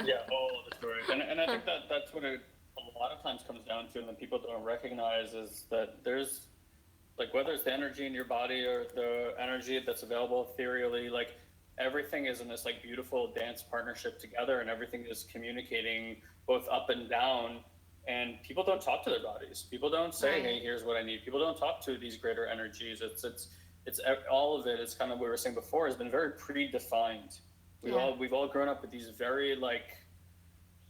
Yeah, whole other story. And I think that's what it a lot of times comes down to, and that people don't recognize, is that there's, like, whether it's the energy in your body or the energy that's available ethereally, like everything is in this like beautiful dance partnership together, and everything is communicating both up and down. And people don't talk to their bodies. People don't say, Right. "Hey, here's what I need." People don't talk to these greater energies. It's all of it. It's kind of what we were saying before, has been very predefined. We've all grown up with these very like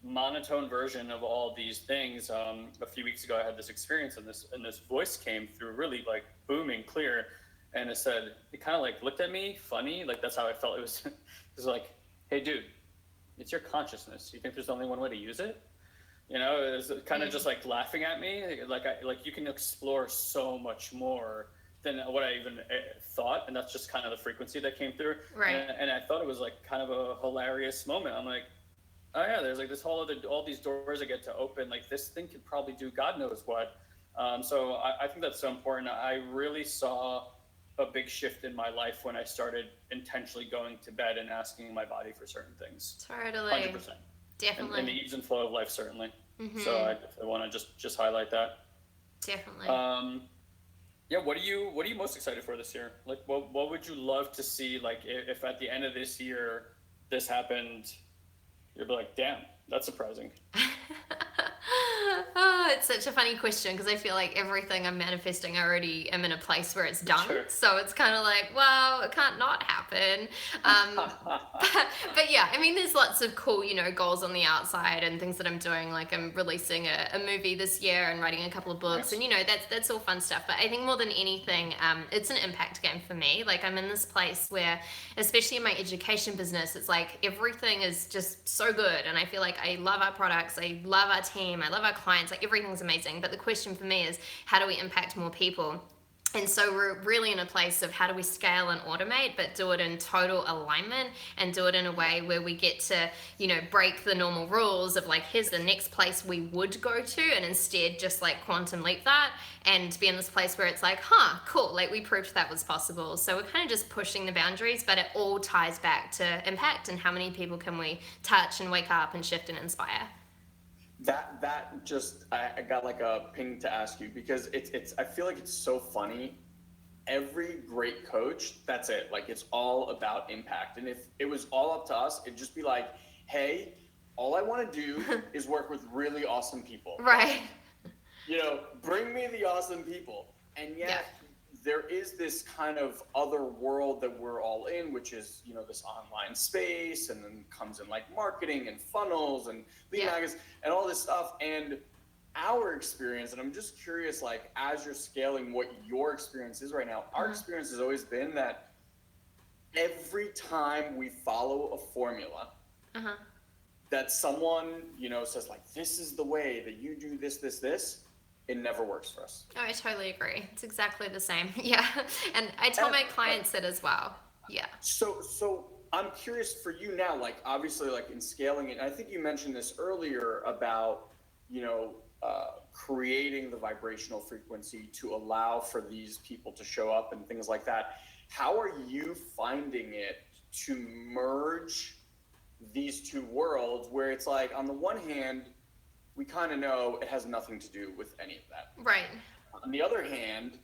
monotone version of all these things. A few weeks ago, I had this experience, and this voice came through really like booming clear, and it kind of like looked at me funny, like that's how I felt. It was like, "Hey, dude, it's your consciousness. You think there's only one way to use it?" It was kind of just like laughing at me, like you can explore so much more than what I even thought, and that's just kind of the frequency that came through. Right. And I thought it was like kind of a hilarious moment. I'm like, "Oh yeah, there's like this all these doors I get to open. Like this thing could probably do God knows what." So I think that's so important. I really saw a big shift in my life when I started intentionally going to bed and asking my body for certain things. Totally. 100%. Definitely. And the ease and flow of life, certainly. Mm-hmm. So I want to just highlight that. Definitely. Yeah. What are you most excited for this year? Like, what would you love to see? Like, if at the end of this year this happened, you'd be like, "Damn, that's surprising." Oh, it's such a funny question, because I feel like everything I'm manifesting, I already am in a place where it's done. Sure. So it's kind of like, well, it can't not happen. But yeah, I mean, there's lots of cool, goals on the outside and things that I'm doing. Like I'm releasing a movie this year and writing a couple of books, Nice. and that's all fun stuff. But I think more than anything, it's an impact game for me. Like I'm in this place where, especially in my education business, it's like everything is just so good, and I feel like I love our products, I love our team, I love our clients, like everything's amazing. But the question for me is, how do we impact more people? And so we're really in a place of how do we scale and automate, but do it in total alignment and do it in a way where we get to, break the normal rules of like, here's the next place we would go to, and instead just like quantum leap that and be in this place where it's like, cool, like we proved that was possible. So we're kind of just pushing the boundaries, but it all ties back to impact and how many people can we touch and wake up and shift and inspire. That just, I got like a ping to ask you, because it's I feel like it's so funny. Every great coach, that's it. Like, it's all about impact. And if it was all up to us, it'd just be like, hey, all I want to do is work with really awesome people. Right. Bring me the awesome people. And yet there is this kind of other world that we're all in, which is, this online space, and then comes in like marketing and funnels and lead magnets and all this stuff. And our experience, and I'm just curious, like, as you're scaling, what your experience is right now. Our experience has always been that every time we follow a formula that someone, says like, this is the way that you do this, it never works for us. Oh, I totally agree. It's exactly the same. Yeah. And I tell my clients it as well. Yeah. So I'm curious for you now, like, obviously, like, in scaling it, I think you mentioned this earlier about, creating the vibrational frequency to allow for these people to show up and things like that. How are you finding it to merge these two worlds where it's like, on the one hand, we kind of know it has nothing to do with any of that. Right. On the other hand,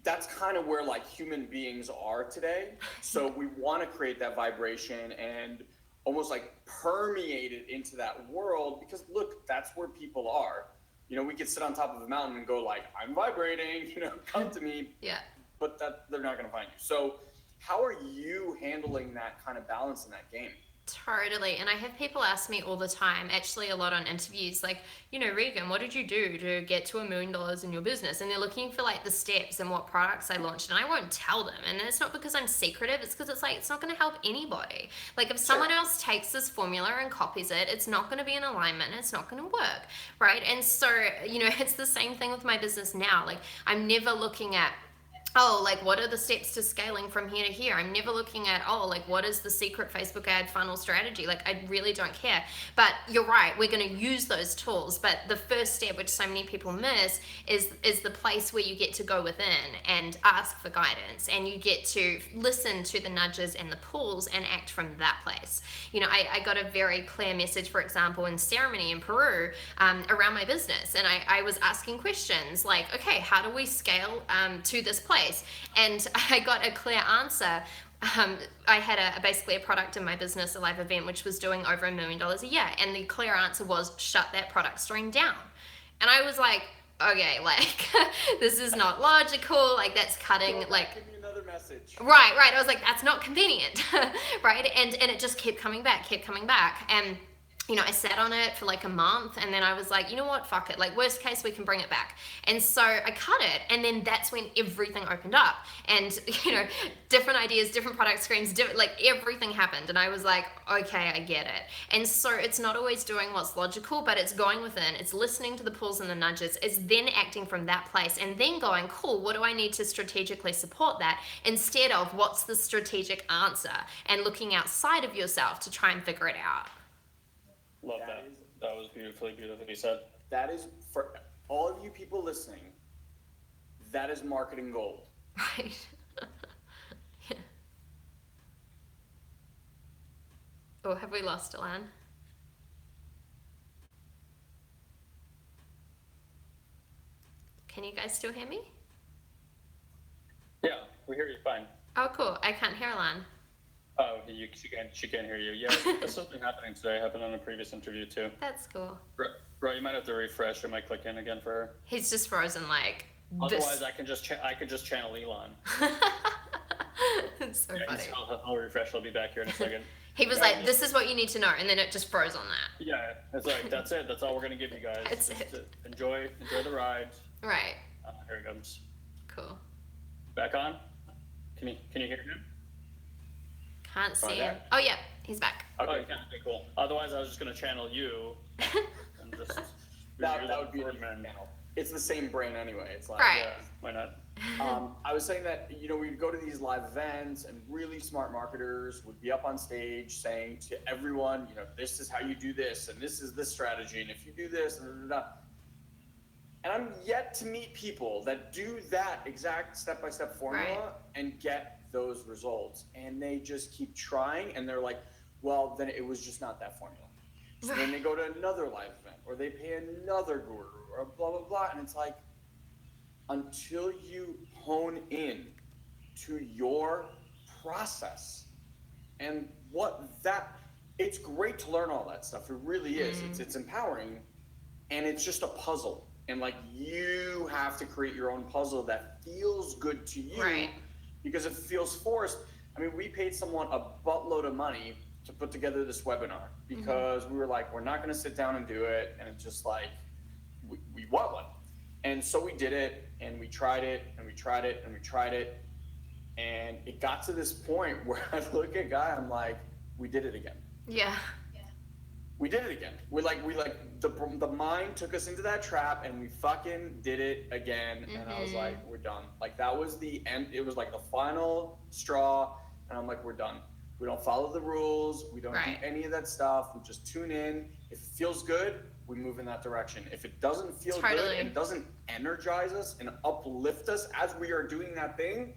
that's kind of where like human beings are today. So we want to create that vibration and almost like permeate it into that world, because look, that's where people are. We could sit on top of a mountain and go like, I'm vibrating, come to me. Yeah. But that they're not going to find you. So how are you handling that kind of balance in that game? Totally. And I have people ask me all the time, actually a lot on interviews, like, Regan, what did you do to get to $1 million in your business? And they're looking for like the steps and what products I launched, and I won't tell them. And it's not because I'm secretive, it's because it's like, it's not going to help anybody. Like, if someone else takes this formula and copies it, it's not going to be in alignment, it's not going to work, right? And so, it's the same thing with my business now. Like, I'm never looking at, like, what are the steps to scaling from here to here? I'm never looking at, like, what is the secret Facebook ad funnel strategy? Like, I really don't care. But you're right, we're going to use those tools. But the first step, which so many people miss, is the place where you get to go within and ask for guidance. And you get to listen to the nudges and the pulls and act from that place. I got a very clear message, for example, in ceremony in Peru around my business. And I was asking questions like, okay, how do we scale to this place? And I got a clear answer. I had basically a product in my business, a live event, which was doing over $1 million a year. And the clear answer was, shut that product stream down. And I was like, okay, like, this is not logical. Like, that's cutting, like, give me another message. Right. I was like, that's not convenient. Right. And it just kept coming back. And I sat on it for like a month, and then I was like, you know what, fuck it. Like, worst case, we can bring it back. And so I cut it, and then that's when everything opened up. And, different ideas, different product screens, like everything happened. And I was like, okay, I get it. And so it's not always doing what's logical, but it's going within, it's listening to the pulls and the nudges, it's then acting from that place, and then going, cool, what do I need to strategically support that, instead of what's the strategic answer, and looking outside of yourself to try and figure it out. Love that. That was beautifully said. That is, for all of you people listening, that is marketing gold. Right. Yeah. Oh, have we lost Alan? Can you guys still hear me? Yeah, we hear you fine. Oh, cool. I can't hear Alan. Oh, she can't hear you. Yeah, that's something happening today. Happened on a previous interview too. That's cool. Bro, you might have to refresh. It might click in again for her. He's just frozen like Otherwise, I can just channel Elon. It's so funny. I'll refresh. I'll be back here in a second. He was like, "This is what you need to know," and then it just froze on that. Yeah, it's like that's it. That's all we're gonna give you guys. That's it. Enjoy the ride. Right. Here it comes. Cool. Back on. Can you hear him? Can't see him. Oh yeah, he's back. Okay, okay, cool. Otherwise, I was just gonna channel you and just that would be the channel. it's the same brain anyway. It's like, Right. Yeah, why not? I was saying that, we'd go to these live events and really smart marketers would be up on stage saying to everyone, this is how you do this, and this is this strategy, and if you do this, and and I'm yet to meet people that do that exact step-by-step formula and get those results. And they just keep trying, and they're like, well, then it was just not that formula. So then they go to another live event, or they pay another guru, or blah, blah, blah. And it's like, until you hone in to your process and it's great to learn all that stuff. It really is. It's empowering, and it's just a puzzle. And like, you have to create your own puzzle that feels good to you, Right. because if it feels forced, I mean, we paid someone a buttload of money to put together this webinar because we were like, we're not going to sit down and do it. And it's just like, we want one. And so we did it, and we tried it, and we tried it, and we tried it. And it got to this point where I look at Guy, I'm like, we did it again. Yeah. We did it again. The mind took us into that trap, and we fucking did it again. And I was like, we're done. Like, that was the end. It was like the final straw. And I'm like, we're done. We don't follow the rules. We don't do any of that stuff. We just tune in. If it feels good, we move in that direction. If it doesn't feel good and doesn't energize us and uplift us as we are doing that thing,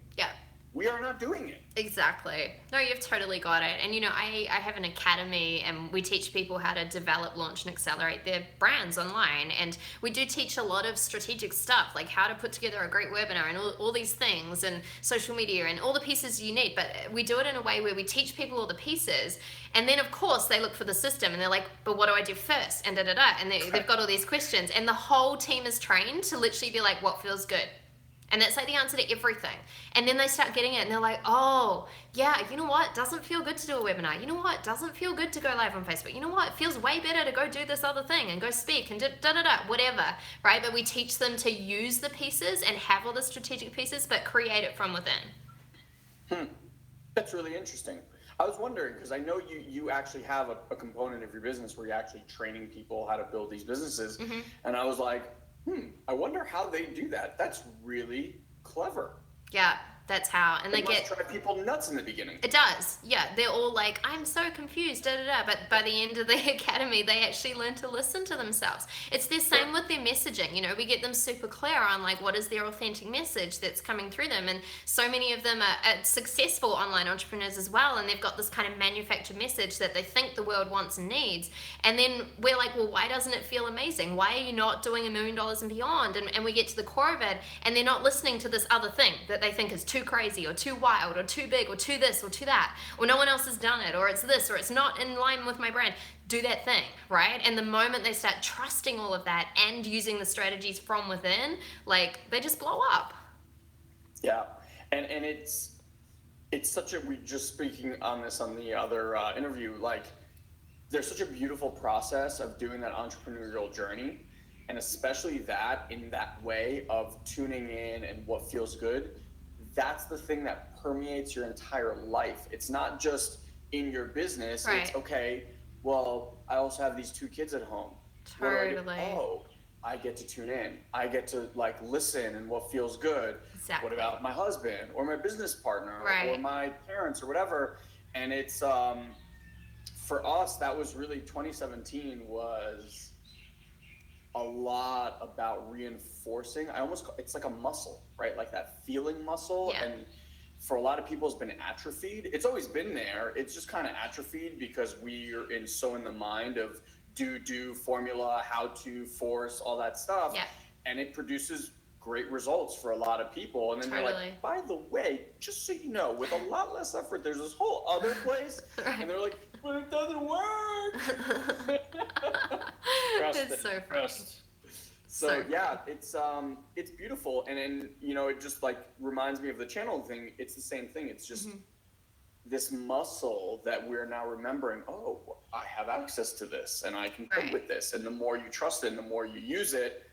we are not doing it. Exactly. No, you've totally got it. And I have an academy, and we teach people how to develop, launch, and accelerate their brands online. And we do teach a lot of strategic stuff, like how to put together a great webinar and all these things, and social media and all the pieces you need. But we do it in a way where we teach people all the pieces. And then, of course, they look for the system, and they're like, but what do I do first? And And they've got all these questions. And the whole team is trained to literally be like, what feels good? And that's like the answer to everything. And then they start getting it, and they're like, oh, yeah, you know what? It doesn't feel good to do a webinar. You know what? It doesn't feel good to go live on Facebook. You know what? It feels way better to go do this other thing and go speak and whatever, right? But we teach them to use the pieces and have all the strategic pieces, but create it from within. That's really interesting. I was wondering, because I know you actually have a component of your business where you're actually training people how to build these businesses. And I was like, I wonder how they do that. That's really clever. Yeah, that's how. And they must drive people nuts in the beginning. It does. Yeah, they're all like, I'm so confused, But by the end of the academy, they actually learn to listen to themselves. It's the same with their messaging. We get them super clear on like what is their authentic message that's coming through them. And so many of them are successful online entrepreneurs as well. And they've got this kind of manufactured message that they think the world wants and needs. And then we're like, well, why doesn't it feel amazing? Why are you not doing $1 million and beyond? And we get to the core of it, and they're not listening to this other thing that they think is too crazy or too wild or too big or too this or too that, or no one else has done it, or it's this, or it's not in line with my brand. Do that thing, right? And the moment they start trusting all of that and using the strategies from within, like, they just blow up. Yeah, and it's such a, we just speaking on this on the other interview, like, there's such a beautiful process of doing that entrepreneurial journey, and especially that in that way of tuning in and what feels good. That's the thing that permeates your entire life. It's not just in your business. It's okay, well, I also have these 2 kids at home. Totally. I get to tune in. I get to like listen and what feels good. Exactly. What about my husband or my business partner or my parents or whatever? And it's for us, that was really 2017 was a lot about reinforcing. It's like a muscle, right? Like that feeling muscle. Yeah. And for a lot of people, it's been atrophied. It's always been there. It's just kind of atrophied because we're so in the mind of do formula, how to force, all that stuff. Yeah. And it produces great results for a lot of people. And then they're like, by the way, just so you know, with a lot less effort, there's this whole other place. And they're like, but it doesn't work. It's so funny. So yeah, it's beautiful. And then, it just like reminds me of the channel thing. It's the same thing. It's just this muscle that we're now remembering, oh, I have access to this and I can cope with this. And the more you trust it and the more you use it,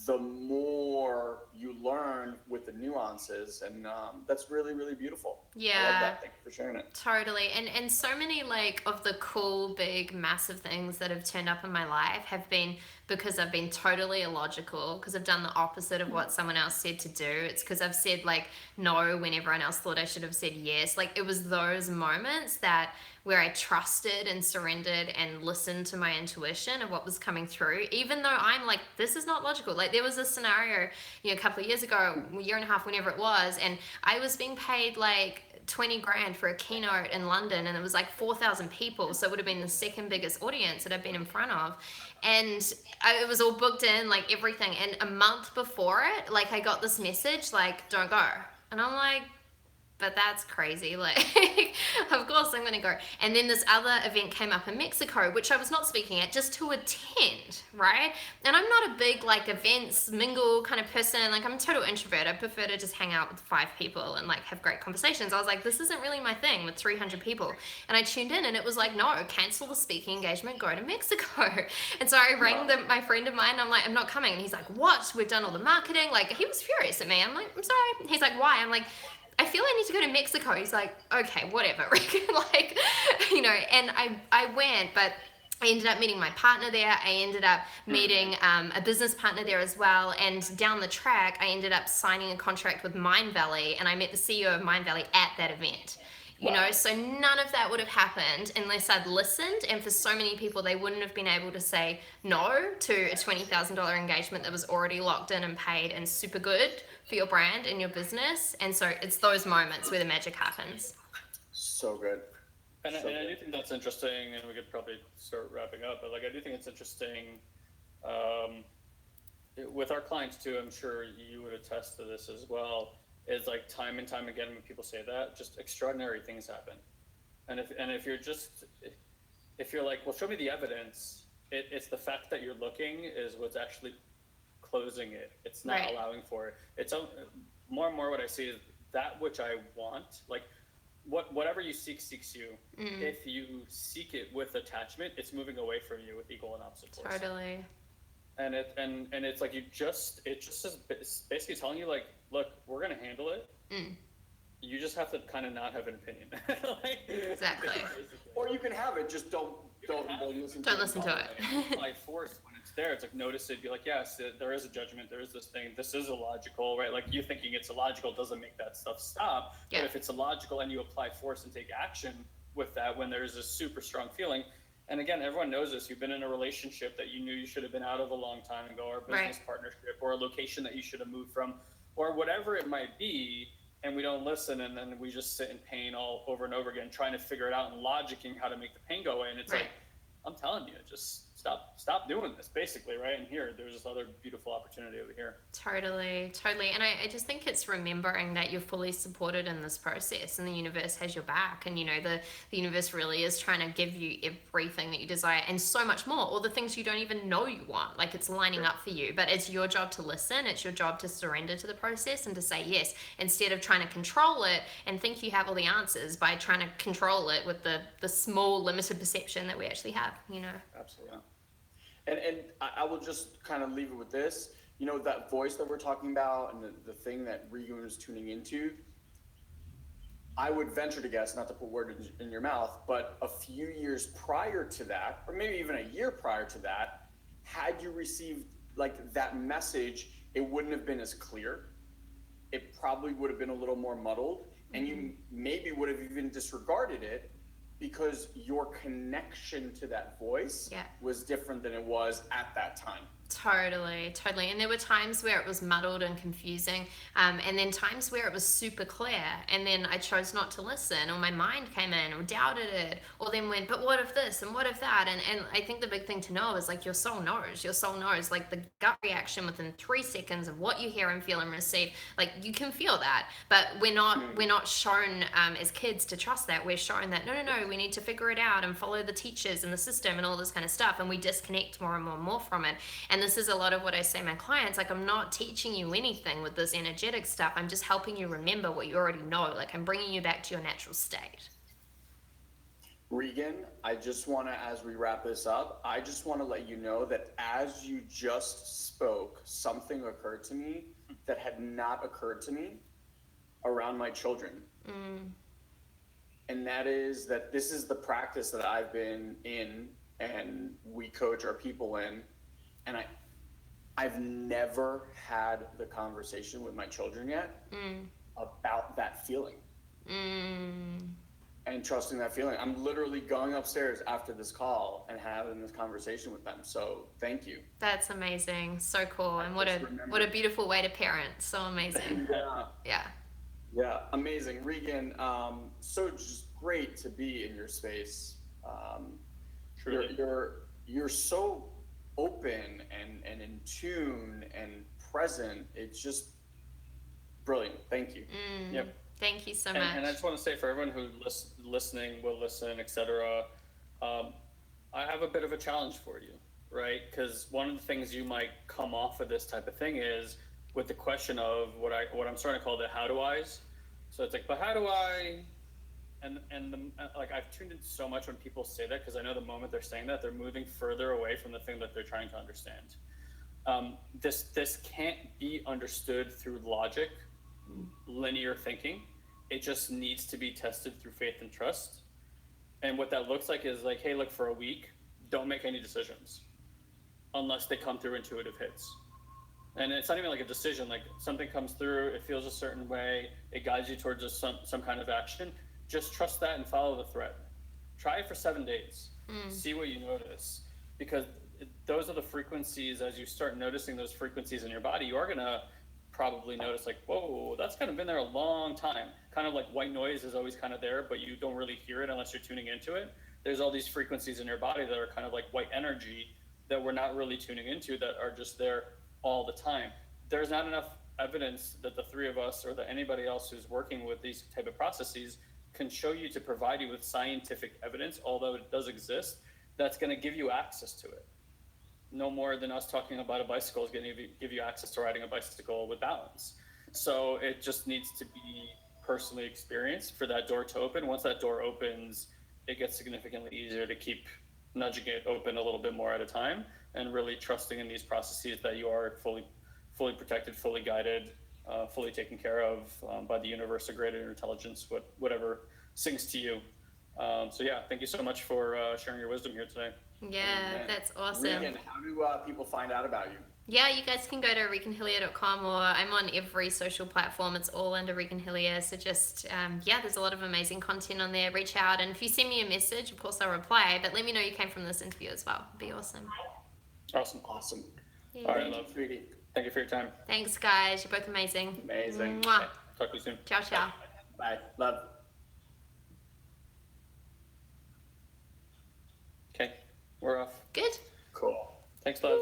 the more you learn with the nuances. And that's really, really beautiful. Yeah. I love that. Thank you for sharing it. Totally. And so many like of the cool, big, massive things that have turned up in my life have been because I've been totally illogical, because I've done the opposite of what someone else said to do. It's because I've said like no when everyone else thought I should have said yes. Like it was those moments that where I trusted and surrendered and listened to my intuition of what was coming through, even though I'm like, this is not logical. Like there was a scenario, a couple of years ago, a year and a half, whenever it was, and I was being paid like 20 grand for a keynote in London, and it was like 4,000 people, so it would have been the second biggest audience that I've been in front of, and it was all booked in, like everything, and a month before it, like I got this message like, don't go, and I'm like, but that's crazy. Like, of course I'm going to go. And then this other event came up in Mexico, which I was not speaking at, just to attend, right? And I'm not a big, like, events, mingle kind of person. Like, I'm a total introvert. I prefer to just hang out with 5 people and, like, have great conversations. I was like, this isn't really my thing with 300 people. And I tuned in, and it was like, no, cancel the speaking engagement, go to Mexico. And so I rang my friend of mine. I'm like, I'm not coming. And he's like, what? We've done all the marketing. Like, he was furious at me. I'm like, I'm sorry. He's like, why? I'm like, I feel I need to go to Mexico. He's like, okay, whatever. Like, and I went, but I ended up meeting my partner there. I ended up meeting a business partner there as well. And down the track, I ended up signing a contract with Mind Valley, and I met the CEO of Mind Valley at that event. So none of that would have happened unless I'd listened. And for so many people, they wouldn't have been able to say no to a $20,000 engagement that was already locked in and paid and super good for your brand and your business. And so it's those moments where the magic happens. So good. And I do think that's interesting, and we could probably start wrapping up, but like I do think it's interesting with our clients too. I'm sure you would attest to this as well. Is like time and time again when people say that, just extraordinary things happen. And if you're like, well, show me the evidence, it's the fact that you're looking is what's actually closing it. It's not allowing for it. It's more and more what I see is that which I want, like whatever you seek seeks you. If you seek it with attachment, it's moving away from you with equal and opposite force. Totally. And it's like it just is basically telling you like, look, we're gonna handle it. You just have to kind of not have an opinion. Like, exactly. Or you can have it, just don't listen to it. Don't listen to it. Apply force when it's there. It's like notice it. Be like, yes, there is a judgment. There is this thing. This is illogical, right? Like you thinking it's illogical doesn't make that stuff stop. Yeah. But if it's illogical and you apply force and take action with that, when there's a super strong feeling. And again, everyone knows this. You've been in a relationship that you knew you should have been out of a long time ago, or a business partnership, or a location that you should have moved from, or whatever it might be, and we don't listen, and then we just sit in pain all over and over again, trying to figure it out and logicking how to make the pain go away. And it's like, I'm telling you, just stop doing this, basically, right? And there's this other beautiful opportunity over here. Totally. And I just think it's remembering that you're fully supported in this process, and the universe has your back, and the universe really is trying to give you everything that you desire and so much more, all the things you don't even know you want. Like it's lining up for you, but it's your job to listen. It's your job to surrender to the process and to say yes, instead of trying to control it and think you have all the answers by trying to control it with the small limited perception that we actually have. Absolutely. And I will just kind of leave it with this. That voice that we're talking about and the thing that Regan was tuning into, I would venture to guess, not to put words in your mouth, but a few years prior to that, or maybe even a year prior to that, had you received like that message, it wouldn't have been as clear. It probably would have been a little more muddled, and you maybe would have even disregarded it, because your connection to that voice was different than it was at that time. Totally. And there were times where it was muddled and confusing, and then times where it was super clear, and then I chose not to listen, or my mind came in or doubted it, or then went, but what if this and what if that? And I think the big thing to know is like your soul knows, like the gut reaction within 3 seconds of what you hear and feel and receive, like you can feel that, but we're not shown as kids to trust that. We're shown that no, we need to figure it out and follow the teachers and the system and all this kind of stuff, and we disconnect more and more from it. And this is a lot of what I say to my clients, like I'm not teaching you anything with this energetic stuff. I'm just helping you remember what you already know. Like I'm bringing you back to your natural state. Regan, I just want to, as we wrap this up, I just want to let you know that as you just spoke, something occurred to me that had not occurred to me around my children. And that is that this is the practice that I've been in and we coach our people in And I've never had the conversation with my children yet about that feeling. And trusting that feeling. I'm literally going upstairs after this call and having this conversation with them. So thank you. That's amazing. So cool. And what a beautiful way to parent. So amazing. Yeah, amazing. Regan, so just great to be in your space. You're so open and in tune and present. It's just brilliant. Thank you. Yep. Thank you so much. And I just want to say, for everyone who listening, will listen, etc., I have a bit of a challenge for you, right? Because one of the things you might come off of this type of thing is with the question of what I'm starting to call the how do I's. So it's like, but how do I? Like I've tuned in so much when people say that, because I know the moment they're saying that, they're moving further away from the thing that they're trying to understand. This can't be understood through logic, linear thinking. It just needs to be tested through faith and trust. And what that looks like is like, hey, look, for a week, don't make any decisions unless they come through intuitive hits. And it's not even like a decision, like something comes through, it feels a certain way, it guides you towards some kind of action. Just trust that and follow the thread. Try it for 7 days. See what you notice. Because those are the frequencies. As you start noticing those frequencies in your body, you are going to probably notice like, whoa, that's kind of been there a long time. Kind of like white noise is always kind of there, but you don't really hear it unless you're tuning into it. There's all these frequencies in your body that are kind of like white energy that we're not really tuning into, that are just there all the time. There's not enough evidence that the three of us or that anybody else who's working with these type of processes can show you to provide you with scientific evidence, although it does exist, that's going to give you access to it. No more than us talking about a bicycle is going to give you access to riding a bicycle with balance. So it just needs to be personally experienced for that door to open. Once that door opens, it gets significantly easier to keep nudging it open a little bit more at a time, and really trusting in these processes that you are fully protected, fully guided, fully taken care of by the universe or greater intelligence, whatever sings to you. So yeah, thank you so much for sharing your wisdom here today. Yeah, that's awesome. Regan, how do people find out about you? Yeah, you guys can go to reganhillyer.com, or I'm on every social platform. It's all under Regan Hillyer. So just, there's a lot of amazing content on there. Reach out. And if you send me a message, of course I'll reply. But let me know you came from this interview as well. It'd be awesome. Awesome. Yeah. All right, love. Thank you for your time. Thanks, guys. You're both amazing. Amazing. Mwah. Talk to you soon. Ciao, ciao. Bye. Love. Okay, we're off. Good. Cool. Thanks, love.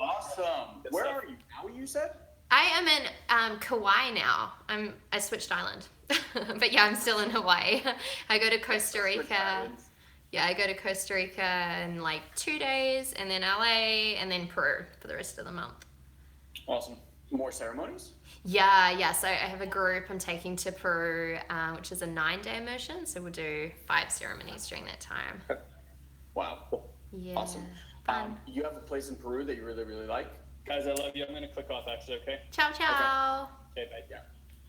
Awesome. Good Where stuff. are you now, you said? I am in Kauai now. I switched island. But yeah, I'm still in Hawaii. I go to Costa Rica. Yeah, I go to Costa Rica in like 2 days, and then LA, and then Peru for the rest of the month. Awesome. More ceremonies? Yeah. So I have a group I'm taking to Peru, which is a 9-day immersion. So we'll do 5 ceremonies during that time. Okay. Wow. Cool. Yeah. Awesome. Fun. You have a place in Peru that you really, really like? Guys, I love you. I'm going to click off actually, okay? Ciao, ciao. Okay, bye. Yeah.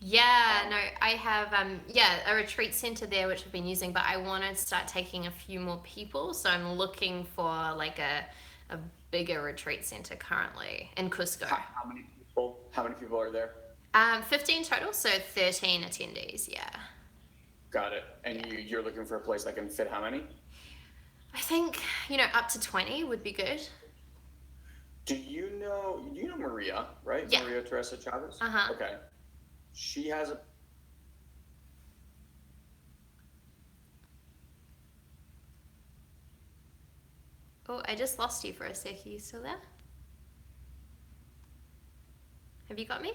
Yeah, no, I have a retreat center there which I've been using, but I want to start taking a few more people, so I'm looking for like a bigger retreat center currently in Cusco. How many people are there? 15 total, so 13 attendees. Yeah. Got it. And you're looking for a place that can fit how many? I think up to 20 would be good. Do you know Maria, right? Yeah. Maria Teresa Chavez? Uh-huh. Okay. She has a Oh, I just lost you for a sec. Are you still there? Have you got me?